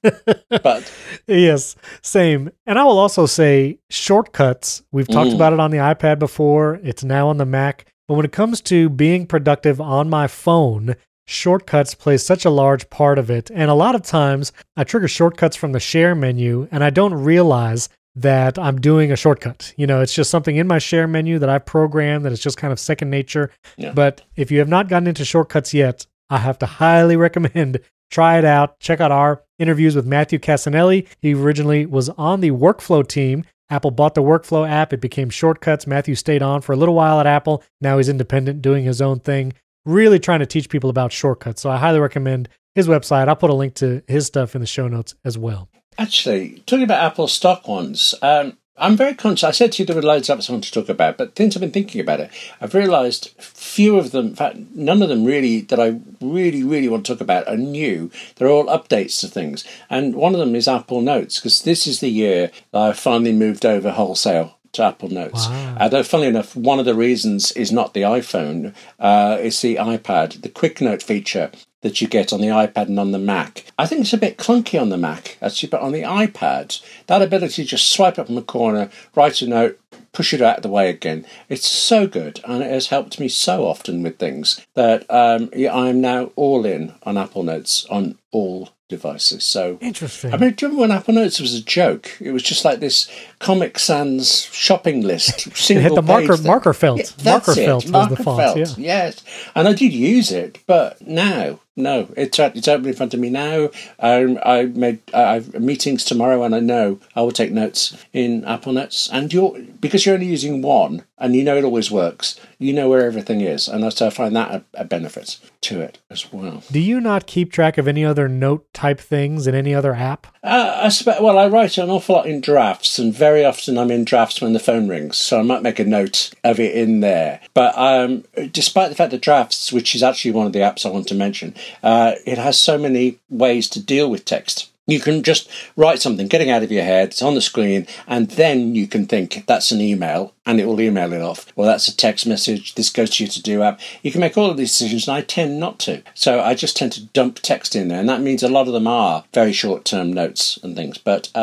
But yes, same. And I will also say shortcuts. We've talked about it on the iPad before. It's now on the Mac. But when it comes to being productive on my phone, shortcuts play such a large part of it. And a lot of times I trigger shortcuts from the share menu and I don't realize that I'm doing a shortcut. It's just something in my share menu that I programmed that is just kind of second nature. Yeah. But if you have not gotten into shortcuts yet, I have to highly recommend try it out. Check out our interviews with Matthew Casanelli. He originally was on the workflow team. Apple bought the workflow app. It became Shortcuts. Matthew stayed on for a little while at Apple. Now he's independent, doing his own thing, really trying to teach people about shortcuts. So I highly recommend his website. I'll put a link to his stuff in the show notes as well. Actually, talking about Apple stock ones, I'm very conscious. I said to you there were loads of apps I want to talk about, but since I've been thinking about it, I've realised few of them, in fact, none of them really that I really want to talk about are new. They're all updates to things. And one of them is Apple Notes, because this is the year that I finally moved over wholesale to Apple Notes. Wow. Although, funnily enough, one of the reasons is not the iPhone, it's the iPad, the Quick Note feature that you get on the iPad and on the Mac. I think it's a bit clunky on the Mac, actually, but on the iPad, that ability to just swipe up in the corner, write a note, push it out of the way again, it's so good, and it has helped me so often with things that I am now all in on Apple Notes on all devices. So interesting. I mean, do you remember when Apple Notes was a joke? It was just like this Comic Sans shopping list. It had the marker felt. Yeah, marker felt was the font. Yeah. Yes, and I did use it, but now. No, it's open in front of me now. I've meetings tomorrow, and I know I will take notes in Apple Notes. And because you're only using one, and you know it always works, you know where everything is, and so I find that a benefit to it as well. Do you not keep track of any other note type things in any other app? I write an awful lot in drafts, and very often I'm in drafts when the phone rings, so I might make a note of it in there. But despite the fact that drafts, which is actually one of the apps I want to mention, it has so many ways to deal with text. You can just write something, getting out of your head, it's on the screen, and then you can think that's an email, and it will email it off. Well, that's a text message, this goes to your to-do app. You can make all of these decisions, and I tend not to. So I just tend to dump text in there, and that means a lot of them are very short-term notes and things. But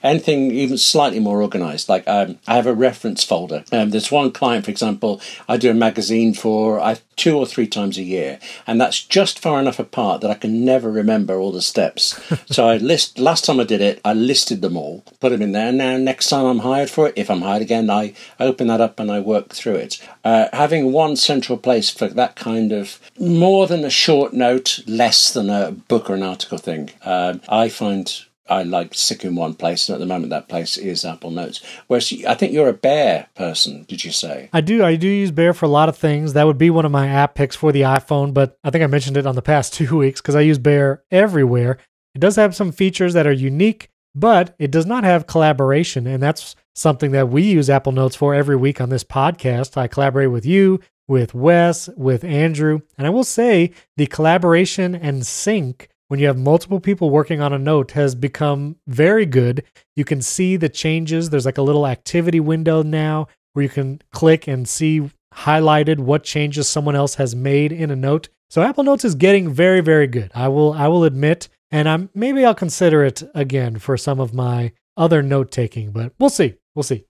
anything even slightly more organised, like I have a reference folder. There's one client, for example, I do a magazine for 2 or 3 times a year, and that's just far enough apart that I can never remember all the steps. So last time I did it, I listed them all, put them in there, and now next time I'm hired for it, if I'm hired again, I open that up and I work through it. Having one central place for that kind of more than a short note, less than a book or an article thing, I find I like stick in one place, and at the moment that place is Apple Notes. Whereas I think you're a Bear person, did you say? I do use Bear for a lot of things. That would be one of my app picks for the iPhone, but I think I mentioned it on the past 2 weeks because I use Bear everywhere. It does have some features that are unique, but it does not have collaboration, and that's something that we use Apple Notes for every week on this podcast. I collaborate with you, with Wes, with Andrew, and I will say the collaboration and sync when you have multiple people working on a note has become very good. You can see the changes. There's like a little activity window now where you can click and see highlighted what changes someone else has made in a note. So Apple Notes is getting very, very good. I will admit, and maybe I'll consider it again for some of my other note taking, but we'll see. We'll see.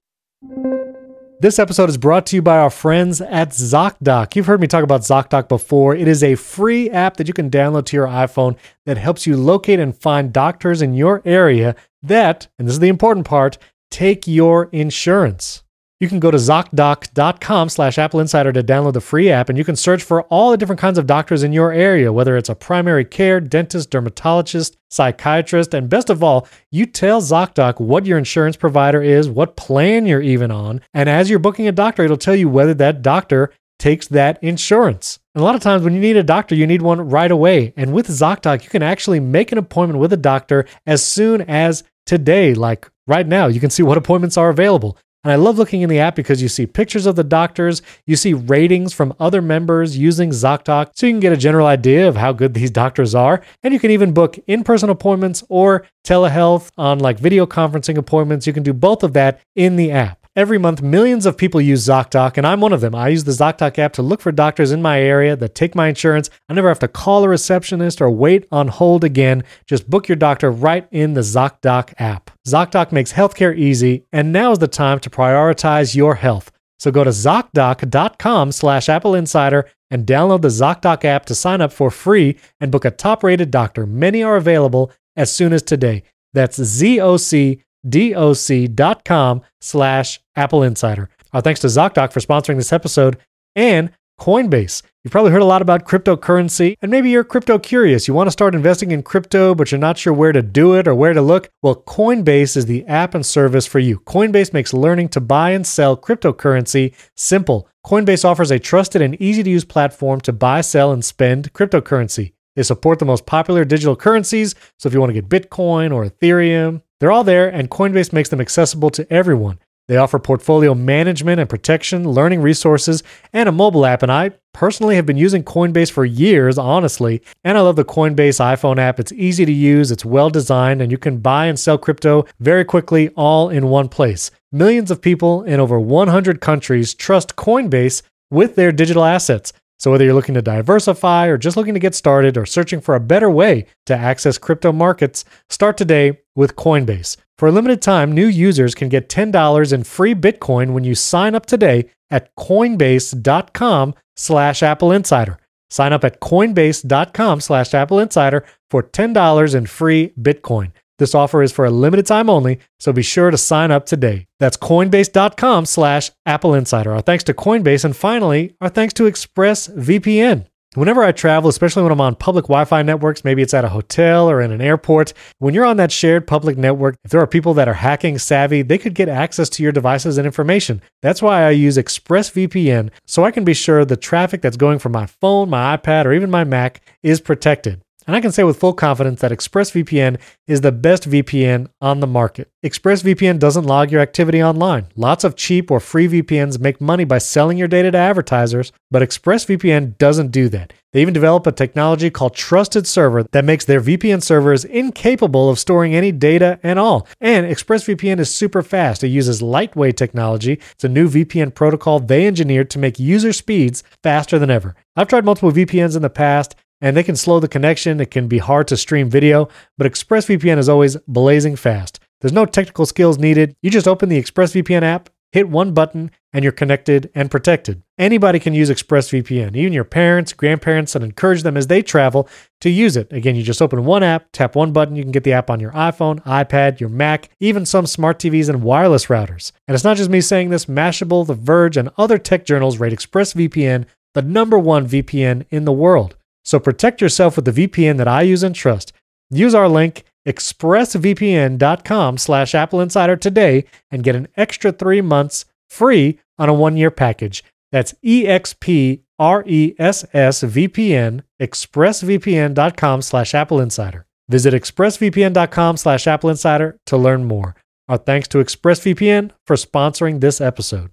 This episode is brought to you by our friends at ZocDoc. You've heard me talk about ZocDoc before. It is a free app that you can download to your iPhone that helps you locate and find doctors in your area that, and this is the important part, take your insurance. you can go to ZocDoc.com/AppleInsider to download the free app, and you can search for all the different kinds of doctors in your area, whether it's a primary care, dentist, dermatologist, psychiatrist, and best of all, you tell ZocDoc what your insurance provider is, what plan you're even on, and as you're booking a doctor, it'll tell you whether that doctor takes that insurance. And a lot of times when you need a doctor, you need one right away. And with ZocDoc, you can actually make an appointment with a doctor as soon as today, like right now. You can see what appointments are available. And I love looking in the app because you see pictures of the doctors, you see ratings from other members using ZocDoc, so you can get a general idea of how good these doctors are. And you can even book in-person appointments or telehealth on like video conferencing appointments. You can do both of that in the app. Every month, millions of people use ZocDoc, and I'm one of them. I use the ZocDoc app to look for doctors in my area that take my insurance. I never have to call a receptionist or wait on hold again. Just book your doctor right in the ZocDoc app. ZocDoc makes healthcare easy, and now is the time to prioritize your health. So go to ZocDoc.com/AppleInsider and download the ZocDoc app to sign up for free and book a top-rated doctor. Many are available as soon as today. That's ZocDoc.com/AppleInsider. Our thanks to ZocDoc for sponsoring this episode and Coinbase. You've probably heard a lot about cryptocurrency, and maybe you're crypto curious. You want to start investing in crypto, but you're not sure where to do it or where to look. Well, Coinbase is the app and service for you. Coinbase makes learning to buy and sell cryptocurrency simple. Coinbase offers a trusted and easy-to-use platform to buy, sell, and spend cryptocurrency. They support the most popular digital currencies, so if you want to get Bitcoin or Ethereum, they're all there, and Coinbase makes them accessible to everyone. They offer portfolio management and protection, learning resources, and a mobile app. And I personally have been using Coinbase for years, honestly. And I love the Coinbase iPhone app. It's easy to use, it's well designed, and you can buy and sell crypto very quickly, all in one place. Millions of people in over 100 countries trust Coinbase with their digital assets. So whether you're looking to diversify or just looking to get started or searching for a better way to access crypto markets, start today with Coinbase. For a limited time, new users can get $10 in free Bitcoin when you sign up today at Coinbase.com/AppleInsider. Sign up at Coinbase.com/AppleInsider for $10 in free Bitcoin. This offer is for a limited time only, so be sure to sign up today. That's Coinbase.com/AppleInsider. Our thanks to Coinbase, and finally, our thanks to ExpressVPN. Whenever I travel, especially when I'm on public Wi-Fi networks, maybe it's at a hotel or in an airport, when you're on that shared public network, if there are people that are hacking savvy, they could get access to your devices and information. That's why I use ExpressVPN, so I can be sure the traffic that's going from my phone, my iPad, or even my Mac is protected. And I can say with full confidence that ExpressVPN is the best VPN on the market. ExpressVPN doesn't log your activity online. Lots of cheap or free VPNs make money by selling your data to advertisers, but ExpressVPN doesn't do that. They even develop a technology called Trusted Server that makes their VPN servers incapable of storing any data at all. And ExpressVPN is super fast. It uses lightweight technology. It's a new VPN protocol they engineered to make user speeds faster than ever. I've tried multiple VPNs in the past, and they can slow the connection. It can be hard to stream video, but ExpressVPN is always blazing fast. There's no technical skills needed. You just open the ExpressVPN app, hit one button, and you're connected and protected. Anybody can use ExpressVPN, even your parents, grandparents, and encourage them as they travel to use it. Again, you just open one app, tap one button, you can get the app on your iPhone, iPad, your Mac, even some smart TVs and wireless routers. And it's not just me saying this. Mashable, The Verge, and other tech journals rate ExpressVPN the #1 VPN in the world. So protect yourself with the VPN that I use and trust. Use our link, expressvpn.com/AppleInsider today and get an extra 3 months free on a 1-year package. That's EXPRESSVPN, expressvpn.com/AppleInsider. Visit expressvpn.com/AppleInsider to learn more. Our thanks to ExpressVPN for sponsoring this episode.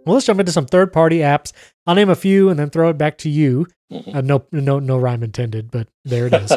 Well, let's jump into some third-party apps. I'll name a few and then throw it back to you. No rhyme intended, but there it is.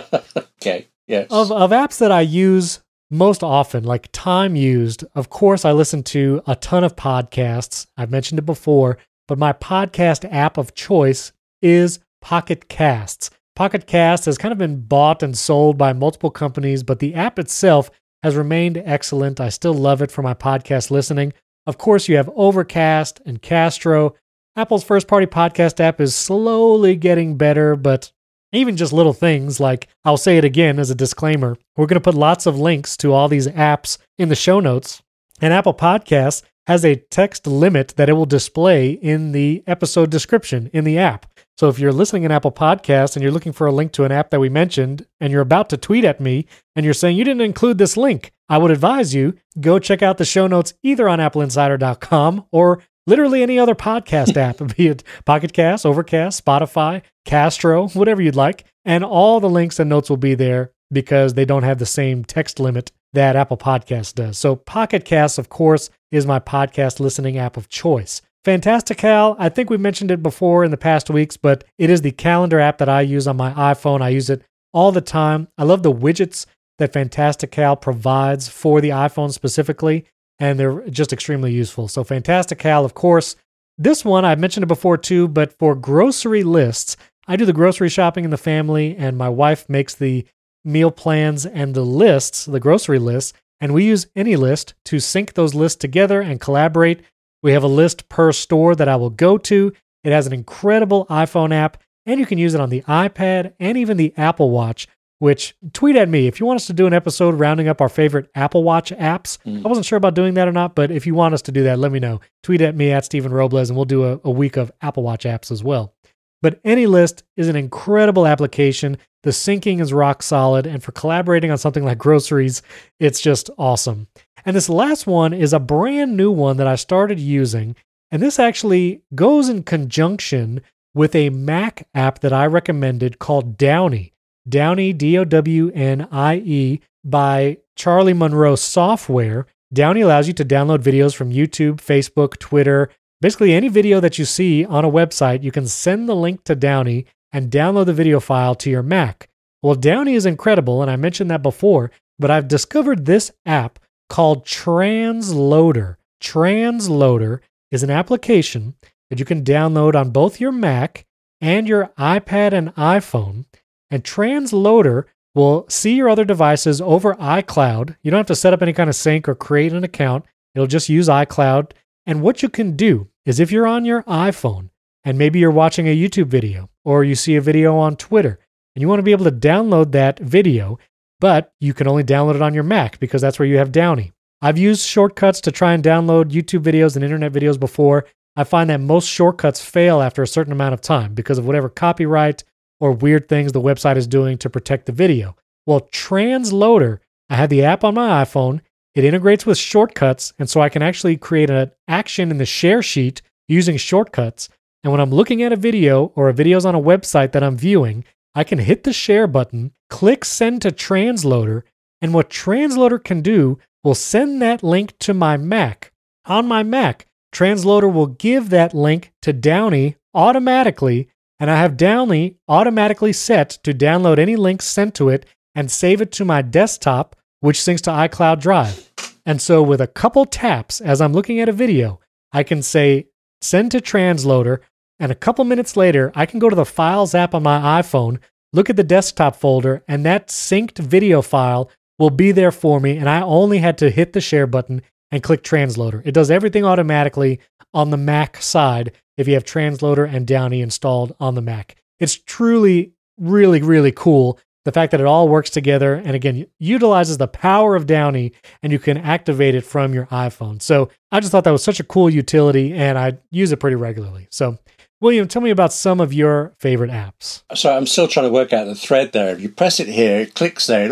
Okay, yes. Of apps that I use most often, like time used, of course, I listen to a ton of podcasts. I've mentioned it before, but my podcast app of choice is Pocket Casts. Pocket Casts has kind of been bought and sold by multiple companies, but the app itself has remained excellent. I still love it for my podcast listening. Of course, you have Overcast and Castro. Apple's first-party podcast app is slowly getting better, but even just little things like, I'll say it again as a disclaimer, we're going to put lots of links to all these apps in the show notes. And Apple Podcasts has a text limit that it will display in the episode description in the app. So if you're listening in Apple Podcasts and you're looking for a link to an app that we mentioned and you're about to tweet at me and you're saying you didn't include this link, I would advise you go check out the show notes either on appleinsider.com or literally any other podcast app, be it Pocket Cast, Overcast, Spotify, Castro, whatever you'd like. And all the links and notes will be there because they don't have the same text limit that Apple Podcast does. So Pocket Cast, of course, is my podcast listening app of choice. Fantastical, I think we mentioned it before in the past weeks, but it is the calendar app that I use on my iPhone. I use it all the time. I love the widgets that Fantastical provides for the iPhone specifically, and they're just extremely useful. So Fantastical, of course. This one, I've mentioned it before too, but for grocery lists, I do the grocery shopping in the family, and my wife makes the meal plans and the lists, the grocery lists, and we use AnyList to sync those lists together and collaborate. We have a list per store that I will go to. It has an incredible iPhone app, and you can use it on the iPad and even the Apple Watch, which tweet at me if you want us to do an episode rounding up our favorite Apple Watch apps. I wasn't sure about doing that or not, but if you want us to do that, let me know. Tweet at me at Stephen Robles, and we'll do a week of Apple Watch apps as well. But AnyList is an incredible application. The syncing is rock solid, and for collaborating on something like groceries, it's just awesome. And this last one is a brand new one that I started using, and this actually goes in conjunction with a Mac app that I recommended called Downie. Downie, Downie, by Charlie Monroe Software. Downie allows you to download videos from YouTube, Facebook, Twitter. Basically, any video that you see on a website, you can send the link to Downie and download the video file to your Mac. Well, Downie is incredible, and I mentioned that before, but I've discovered this app called Transloader. Transloader is an application that you can download on both your Mac and your iPad and iPhone, and Transloader will see your other devices over iCloud. You don't have to set up any kind of sync or create an account. It'll just use iCloud. And what you can do is if you're on your iPhone and maybe you're watching a YouTube video or you see a video on Twitter and you want to be able to download that video, but you can only download it on your Mac because that's where you have Downie. I've used shortcuts to try and download YouTube videos and internet videos before. I find that most shortcuts fail after a certain amount of time because of whatever copyright or weird things the website is doing to protect the video. Well, Transloader, I had the app on my iPhone. It integrates with shortcuts, and so I can actually create an action in the share sheet using shortcuts. And when I'm looking at a video or a video's on a website that I'm viewing, I can hit the share button, click send to Transloader, and what Transloader can do will send that link to my Mac. On my Mac, Transloader will give that link to Downie automatically, and I have Downie automatically set to download any links sent to it and save it to my desktop, which syncs to iCloud Drive. And so with a couple taps, as I'm looking at a video, I can say, send to Transloader, and a couple minutes later, I can go to the Files app on my iPhone, look at the desktop folder, and that synced video file will be there for me, and I only had to hit the share button and click Transloader. It does everything automatically on the Mac side if you have Transloader and Downie installed on the Mac. It's truly, really, really cool. The fact that it all works together and again, utilizes the power of Downie and you can activate it from your iPhone. So I just thought that was such a cool utility and I use it pretty regularly. So William, tell me about some of your favorite apps. So I'm still trying to work out the thread there. If you press it here, it clicks there.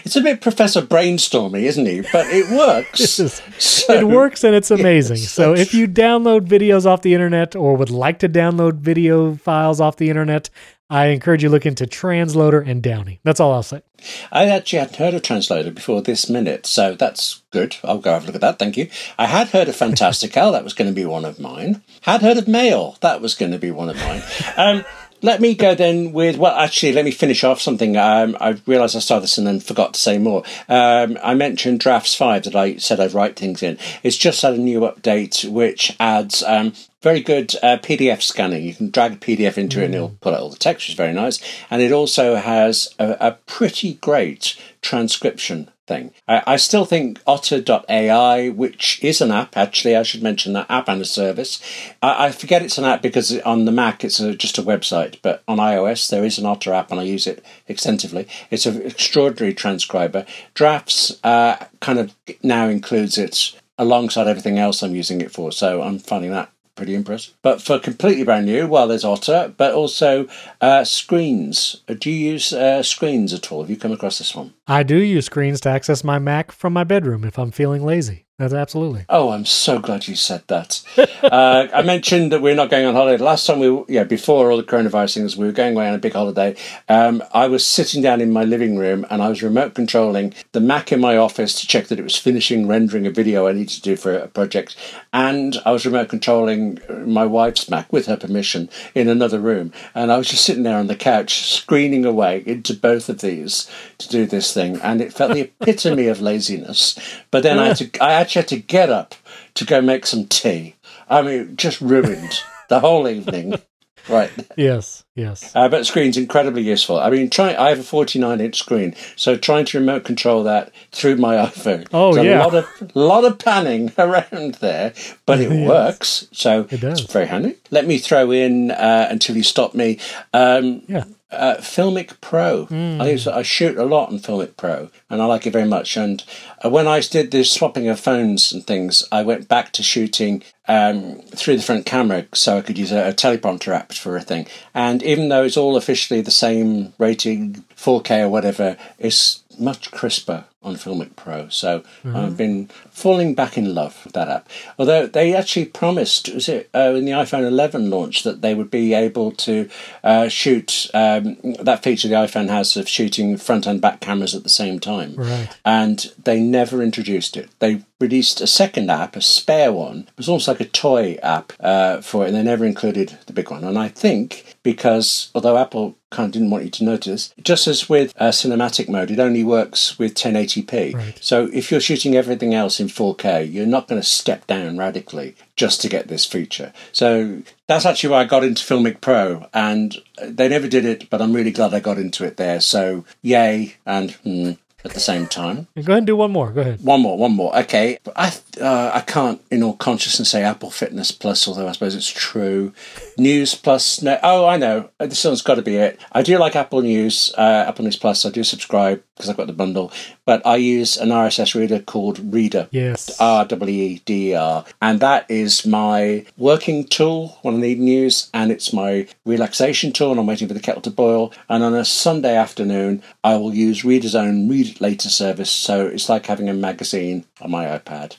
It's a bit Professor Brainstormy, isn't he? But it works. It works and it's amazing. Yes. So if you download videos off the internet or would like to download video files off the internet, I encourage you to look into Transloader and Downie. That's all I'll say. I actually hadn't heard of Transloader before this minute, so that's good. I'll go have a look at that, thank you. I had heard of Fantastical, that was going to be one of mine. Had heard of Mail, that was going to be one of mine. Let me go then with, well, actually, let me finish off something. I realised I started this and then forgot to say more. I mentioned Drafts 5 that I said I'd write things in. It's just had a new update which adds very good PDF scanning. You can drag a PDF into it and it'll pull out all the text, which is very nice. And it also has a pretty great transcription thing. I still think Otter.ai, which is an app, actually, I should mention that app and a service. I forget it's an app because on the Mac it's just a website, but on iOS there is an Otter app and I use it extensively. It's an extraordinary transcriber. Drafts kind of now includes it alongside everything else I'm using it for. So I'm finding that pretty impressive. But for completely brand new, well, there's Otter, but also screens. Do you use screens at all? Have you come across this one? I do use screens to access my Mac from my bedroom if I'm feeling lazy. That's absolutely. Oh, I'm so glad you said that. I mentioned that we're not going on holiday. Last time before all the coronavirus things, we were going away on a big holiday. I was sitting down in my living room and I was remote controlling the Mac in my office to check that it was finishing rendering a video I needed to do for a project. And I was remote controlling my wife's Mac with her permission in another room. And I was just sitting there on the couch, screening away into both of these to do this thing. And it felt the epitome of laziness. But then I actually had to get up to go make some tea. I mean, it just ruined the whole evening. Right. Yes. But the screen's incredibly useful. I mean, I have a 49-inch screen, so trying to remote control that through my iPhone. Oh, yeah. A lot of panning around there, but it works. So it's very handy. Let me throw in, until you stop me, Filmic Pro. I shoot a lot on Filmic Pro, and I like it very much. And when I did this swapping of phones and things, I went back to shooting through the front camera so I could use a teleprompter app for a thing. And even though it's all officially the same rating, 4K or whatever, it's much crisper on Filmic Pro. So I've been falling back in love with that app. Although they actually promised, was it in the iPhone 11 launch, that they would be able to shoot that feature the iPhone has of shooting front and back cameras at the same time. Right. And they never introduced it. They released a second app, a spare one. It was almost like a toy app for it, and they never included the big one. And I think because, although Apple kind of didn't want you to notice, just as with cinematic mode, it only works with 1080p. Right. So if you're shooting everything else in 4K, you're not going to step down radically just to get this feature. So that's actually why I got into Filmic Pro, and they never did it, but I'm really glad I got into it there. So yay, and at the same time. Go ahead and do one more. Go ahead. One more. Okay. I can't, in all consciousness, say Apple Fitness Plus, although I suppose it's true. News Plus. No. Oh, I know. This one's got to be it. I do like Apple News, Apple News Plus. I do subscribe because I've got the bundle. But I use an RSS reader called Reader. Yes. REEDER. And that is my working tool when I need news, and it's my relaxation tool when I'm waiting for the kettle to boil. And on a Sunday afternoon, I will use Reader's own Read It Later service. So it's like having a magazine on my iPad.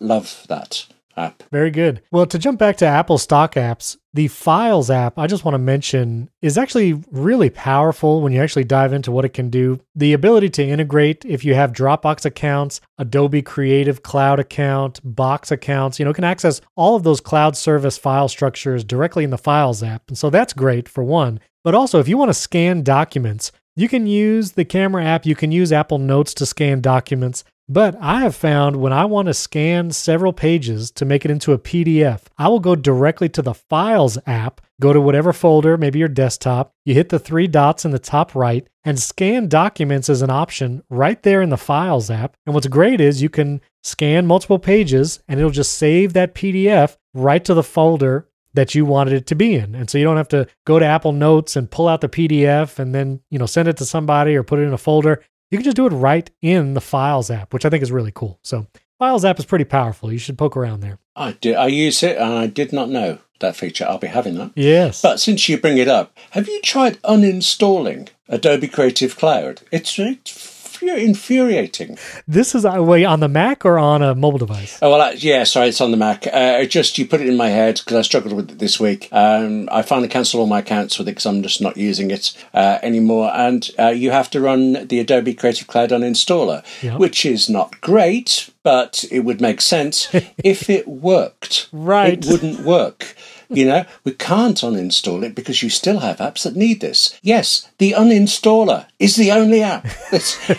Love that app. Very good. Well, to jump back to Apple stock apps, the Files app, I just want to mention, is actually really powerful when you actually dive into what it can do. The ability to integrate, if you have Dropbox accounts, Adobe Creative Cloud account, Box accounts, it can access all of those cloud service file structures directly in the Files app. And so that's great for one. But also, if you want to scan documents, you can use the camera app. You can use Apple Notes to scan documents. But I have found when I want to scan several pages to make it into a PDF, I will go directly to the Files app, go to whatever folder, maybe your desktop, you hit the 3 dots in the top right, and scan documents as an option right there in the Files app. And what's great is you can scan multiple pages and it'll just save that PDF right to the folder that you wanted it to be in. And so you don't have to go to Apple Notes and pull out the PDF and then, send it to somebody or put it in a folder. You can just do it right in the Files app, which I think is really cool. So Files app is pretty powerful. You should poke around there. I use it, and I did not know that feature. I'll be having that. Yes. But since you bring it up, have you tried uninstalling Adobe Creative Cloud? It's infuriating. This is on the Mac or on a mobile device? Oh, well, sorry, it's on the Mac. You put it in my head because I struggled with it this week. I finally cancelled all my accounts with it because I'm just not using it anymore. And you have to run the Adobe Creative Cloud uninstaller, which is not great, but it would make sense if it worked. Right. It wouldn't work. We can't uninstall it because you still have apps that need this. Yes, the uninstaller is the only app.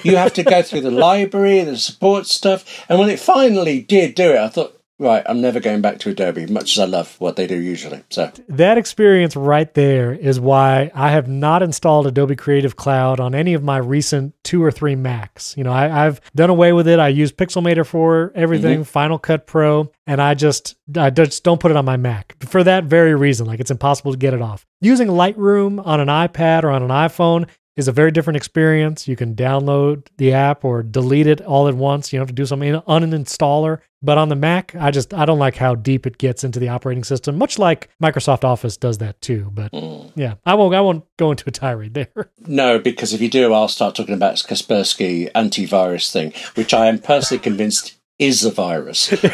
You have to go through the library, the support stuff. And when it finally did do it, I thought, right, I'm never going back to Adobe, much as I love what they do usually. So that experience right there is why I have not installed Adobe Creative Cloud on any of my recent 2 or 3 Macs. I've done away with it. I use Pixelmator for everything, Final Cut Pro, and I just don't put it on my Mac for that very reason. Like, it's impossible to get it off. Using Lightroom on an iPad or on an iPhone, is a very different experience. You can download the app or delete it all at once. You don't have to do some uninstaller. But on the Mac, I don't like how deep it gets into the operating system, much like Microsoft Office does that too. But yeah, I won't go into a tirade there. No, because if you do, I'll start talking about Kaspersky antivirus thing, which I am personally convinced is a virus. It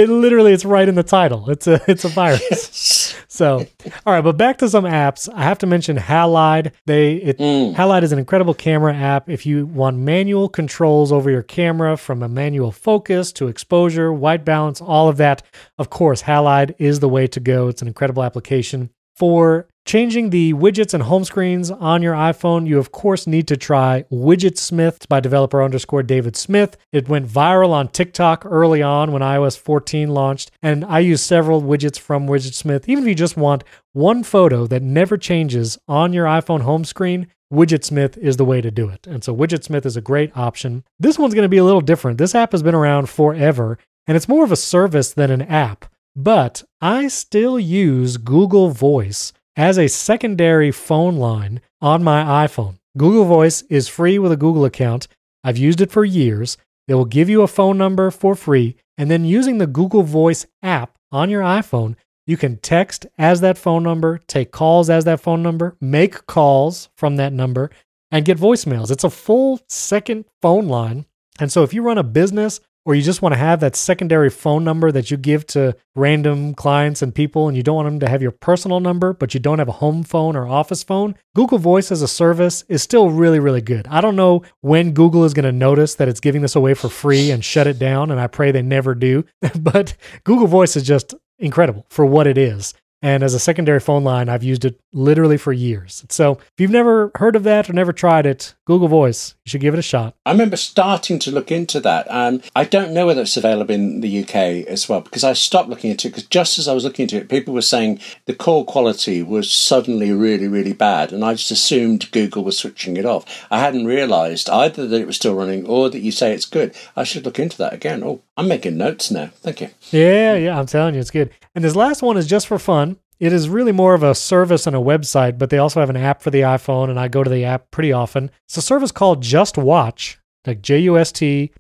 literally, it's right in the title. It's a virus. So, all right, but back to some apps. I have to mention Halide. Halide is an incredible camera app. If you want manual controls over your camera, from a manual focus to exposure, white balance, all of that, of course, Halide is the way to go. It's an incredible application. For changing the widgets and home screens on your iPhone, you of course need to try Widgetsmith by developer_David Smith. It went viral on TikTok early on when iOS 14 launched, and I use several widgets from Widgetsmith. Even if you just want one photo that never changes on your iPhone home screen, Widgetsmith is the way to do it. And so Widgetsmith is a great option. This one's going to be a little different. This app has been around forever, and it's more of a service than an app. But I still use Google Voice as a secondary phone line on my iPhone. Google Voice is free with a Google account. I've used it for years. They will give you a phone number for free, and then using the Google Voice app on your iPhone, you can text as that phone number, take calls as that phone number, make calls from that number, and get voicemails. It's a full second phone line. And so if you run a business, or you just want to have that secondary phone number that you give to random clients and people, and you don't want them to have your personal number, but you don't have a home phone or office phone, Google Voice as a service is still really, really good. I don't know when Google is going to notice that it's giving this away for free and shut it down, and I pray they never do. But Google Voice is just incredible for what it is. And as a secondary phone line, I've used it literally for years. So if you've never heard of that or never tried it, Google Voice, you should give it a shot. I remember starting to look into that. I don't know whether it's available in the UK as well, because I stopped looking into it, because just as I was looking into it, people were saying the call quality was suddenly really, really bad. And I just assumed Google was switching it off. I hadn't realised either that it was still running or that you say it's good. I should look into that again. Oh, I'm making notes now. Thank you. Yeah, I'm telling you, it's good. And this last one is just for fun. It is really more of a service and a website, but they also have an app for the iPhone, and I go to the app pretty often. It's a service called Just Watch, like JustWatch,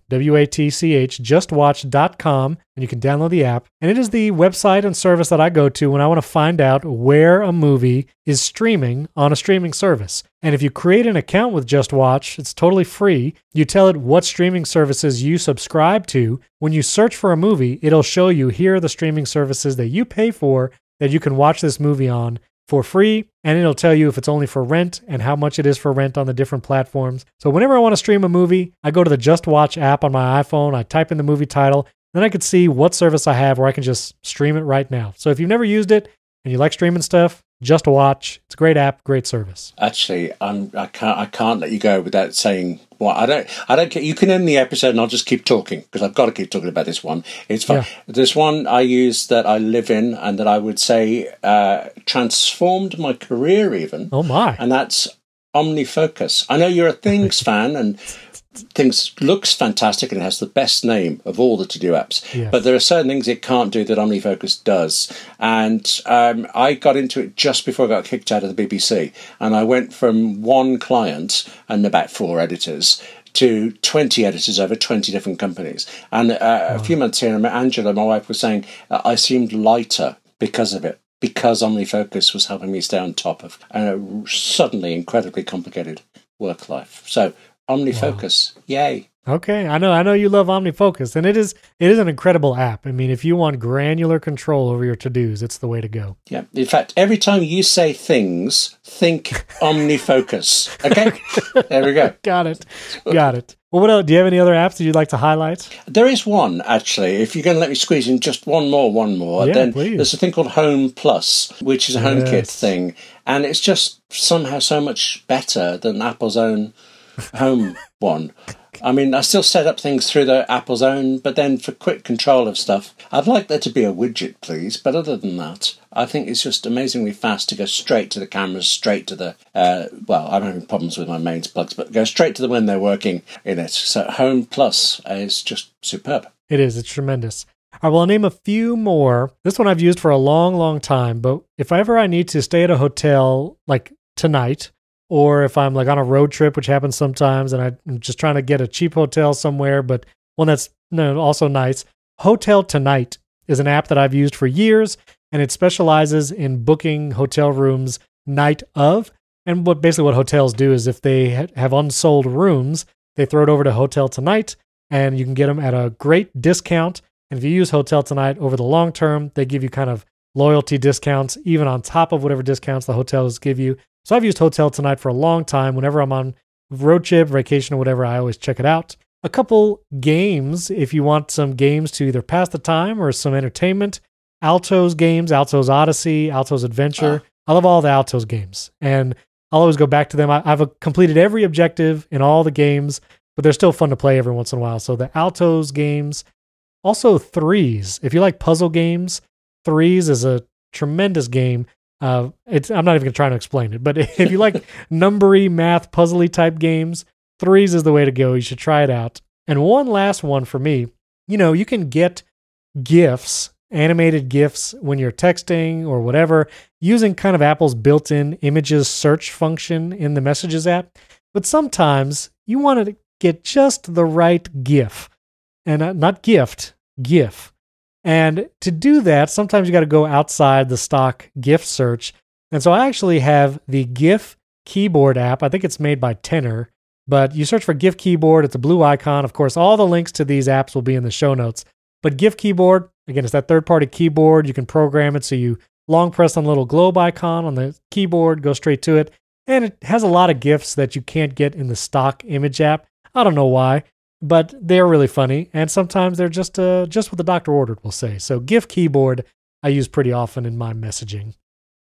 justwatch.com, and you can download the app. And it is the website and service that I go to when I want to find out where a movie is streaming on a streaming service. And if you create an account with Just Watch, it's totally free. You tell it what streaming services you subscribe to. When you search for a movie, it'll show you, here are the streaming services that you pay for that you can watch this movie on for free, and it'll tell you if it's only for rent and how much it is for rent on the different platforms. So whenever I want to stream a movie, I go to the Just Watch app on my iPhone, I type in the movie title, then I can see what service I have where I can just stream it right now. So if you've never used it and you like streaming stuff, Just Watch. It's a great app, great service. Actually, I can't let you go without saying, well, I don't care. You can end the episode and I'll just keep talking, because I've got to keep talking about this one. It's fun. Yeah. There's one I use that I live in and that I would say transformed my career even. Oh my. And that's OmniFocus. I know you're a Things fan, and Things looks fantastic and it has the best name of all the to-do apps. Yes. But there are certain things it can't do that OmniFocus does. And I got into it just before I got kicked out of the BBC. And I went from one client and about 4 editors to 20 editors over 20 different companies. And a few months in, Angela, my wife, was saying I seemed lighter because of it, because OmniFocus was helping me stay on top of a suddenly incredibly complicated work life. So OmniFocus, yay. Okay, I know you love OmniFocus, and it is an incredible app. I mean, if you want granular control over your to-dos, it's the way to go. Yeah. In fact, every time you say Things, think OmniFocus. Okay? There we go. Got it. Well, what else? Do you have any other apps that you'd like to highlight? There is one, actually. If you're going to let me squeeze in just one more, yeah, then please. There's a thing called Home Plus, which is a HomeKit thing. And it's just somehow so much better than Apple's own home one. I mean, I still set up things through the Apple's own, but then for quick control of stuff, I'd like there to be a widget, please. But other than that, I think it's just amazingly fast to go straight to the cameras, straight to the, well, I'm having problems with my mains plugs, but go straight to them when they're working in it. So Home Plus is just superb. It is. It's tremendous. All right, well, I'll name a few more. This one I've used for a long, long time, but if ever I need to stay at a hotel, like Tonight, or if I'm like on a road trip, which happens sometimes, and I'm just trying to get a cheap hotel somewhere, but one that's also nice. Hotel Tonight is an app that I've used for years, and it specializes in booking hotel rooms night of. And basically what hotels do is if they have unsold rooms, they throw it over to Hotel Tonight, and you can get them at a great discount. And if you use Hotel Tonight over the long term, they give you kind of loyalty discounts, even on top of whatever discounts the hotels give you. So I've used Hotel Tonight for a long time. Whenever I'm on road trip, vacation, or whatever, I always check it out. A couple games, if you want some games to either pass the time or some entertainment. Alto's games, Alto's Odyssey, Alto's Adventure. I love all the Alto's games, and I'll always go back to them. I've completed every objective in all the games, but they're still fun to play every once in a while. So the Alto's games. Also Threes. If you like puzzle games, Threes is a tremendous game. I'm not even going to try to explain it, but if you like numbery, math, puzzly type games, Threes is the way to go. You should try it out. And one last one for me, you can get GIFs, animated GIFs when you're texting or whatever, using kind of Apple's built-in images search function in the Messages app. But sometimes you want to get just the right GIF, and not gift, GIF. And to do that, sometimes you got to go outside the stock GIF search. And so I actually have the GIF keyboard app. I think it's made by Tenor, but you search for GIF keyboard. It's a blue icon. Of course, all the links to these apps will be in the show notes. But GIF keyboard, again, it's that third-party keyboard. You can program it so you long press on the little globe icon on the keyboard, go straight to it. And it has a lot of GIFs that you can't get in the stock image app. I don't know why, but they're really funny. And sometimes they're just what the doctor ordered, we'll say. So GIF keyboard I use pretty often in my messaging.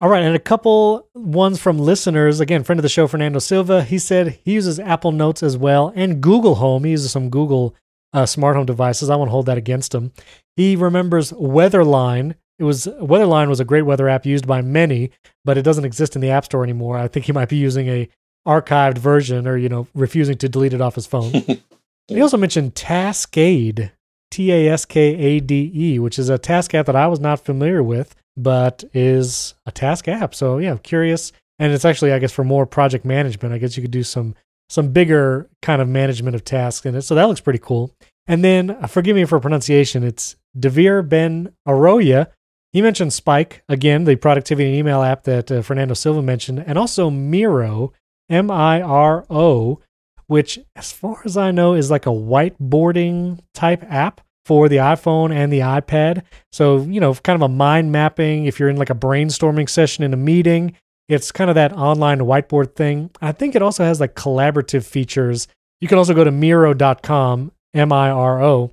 All right, and a couple ones from listeners. Again, friend of the show, Fernando Silva. He said he uses Apple Notes as well and Google Home. He uses some Google smart home devices. I won't hold that against him. He remembers Weatherline. Weatherline was a great weather app used by many, but it doesn't exist in the App Store anymore. I think he might be using a archived version or, refusing to delete it off his phone. He also mentioned Taskade, Taskade, which is a task app that I was not familiar with, but is a task app. So yeah, I'm curious. And it's actually, I guess, for more project management. I guess you could do some bigger kind of management of tasks in it. So that looks pretty cool. And then, forgive me for pronunciation, it's Devere Ben Arroya. He mentioned Spike, again, the productivity and email app that Fernando Silva mentioned, and also Miro, Miro, which, as far as I know, is like a whiteboarding type app for the iPhone and the iPad. So, kind of a mind mapping. If you're in like a brainstorming session in a meeting, it's kind of that online whiteboard thing. I think it also has like collaborative features. You can also go to Miro.com, Miro,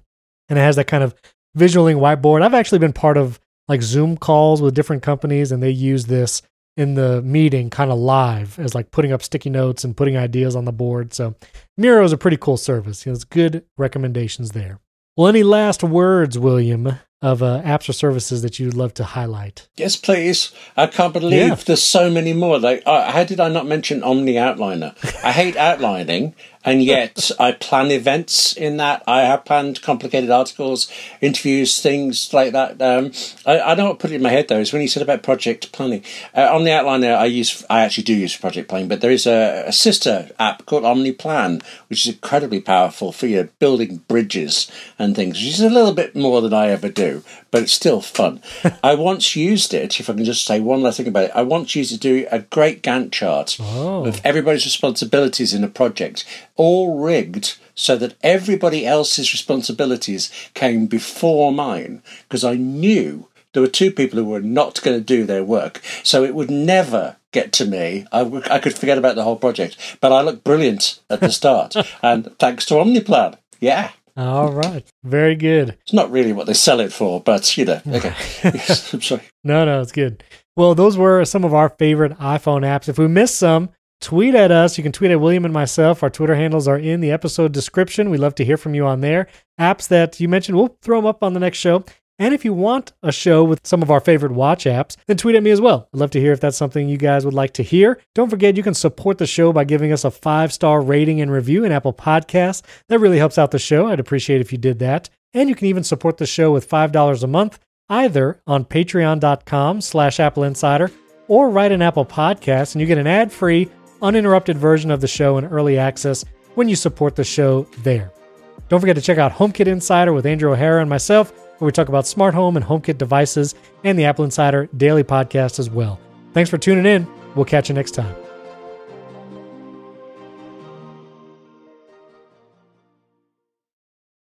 and it has that kind of visualing whiteboard. I've actually been part of like Zoom calls with different companies, and they use this in the meeting kind of live as like putting up sticky notes and putting ideas on the board. So Miro is a pretty cool service. There's good recommendations there. Well, any last words, William, of apps or services that you'd love to highlight? Yes, please. I can't believe there's so many more. Like, how did I not mention Omni Outliner? I hate outlining, and yet I plan events in that. I have planned complicated articles, interviews, things like that. I know what put it in my head, though, is when you said about project planning. Omni Outliner I actually do use for project planning, but there is a sister app called Omni Plan, which is incredibly powerful for your building bridges and things, which is a little bit more than I ever do, but it's still fun. I once used it, if I can just say one last thing about it, I once used it to do a great Gantt chart of everybody's responsibilities in a project, all rigged so that everybody else's responsibilities came before mine, because I knew there were two people who were not going to do their work, so it would never get to me. I could forget about the whole project, but I looked brilliant at the start, and thanks to OmniPlan. Yeah. All right. Very good. It's not really what they sell it for, but, okay. I'm sorry. No, it's good. Well, those were some of our favorite iPhone apps. If we missed some, tweet at us. You can tweet at William and myself. Our Twitter handles are in the episode description. We'd love to hear from you on there. Apps that you mentioned, we'll throw them up on the next show. And if you want a show with some of our favorite watch apps, then tweet at me as well. I'd love to hear if that's something you guys would like to hear. Don't forget, you can support the show by giving us a 5-star rating and review in Apple Podcasts. That really helps out the show. I'd appreciate if you did that. And you can even support the show with $5 a month, either on patreon.com/AppleInsider or write an Apple Podcast, and you get an ad-free, uninterrupted version of the show in early access when you support the show there. Don't forget to check out HomeKit Insider with Andrew O'Hara and myself, where we talk about smart home and HomeKit devices, and the Apple Insider daily podcast as well. Thanks for tuning in. We'll catch you next time.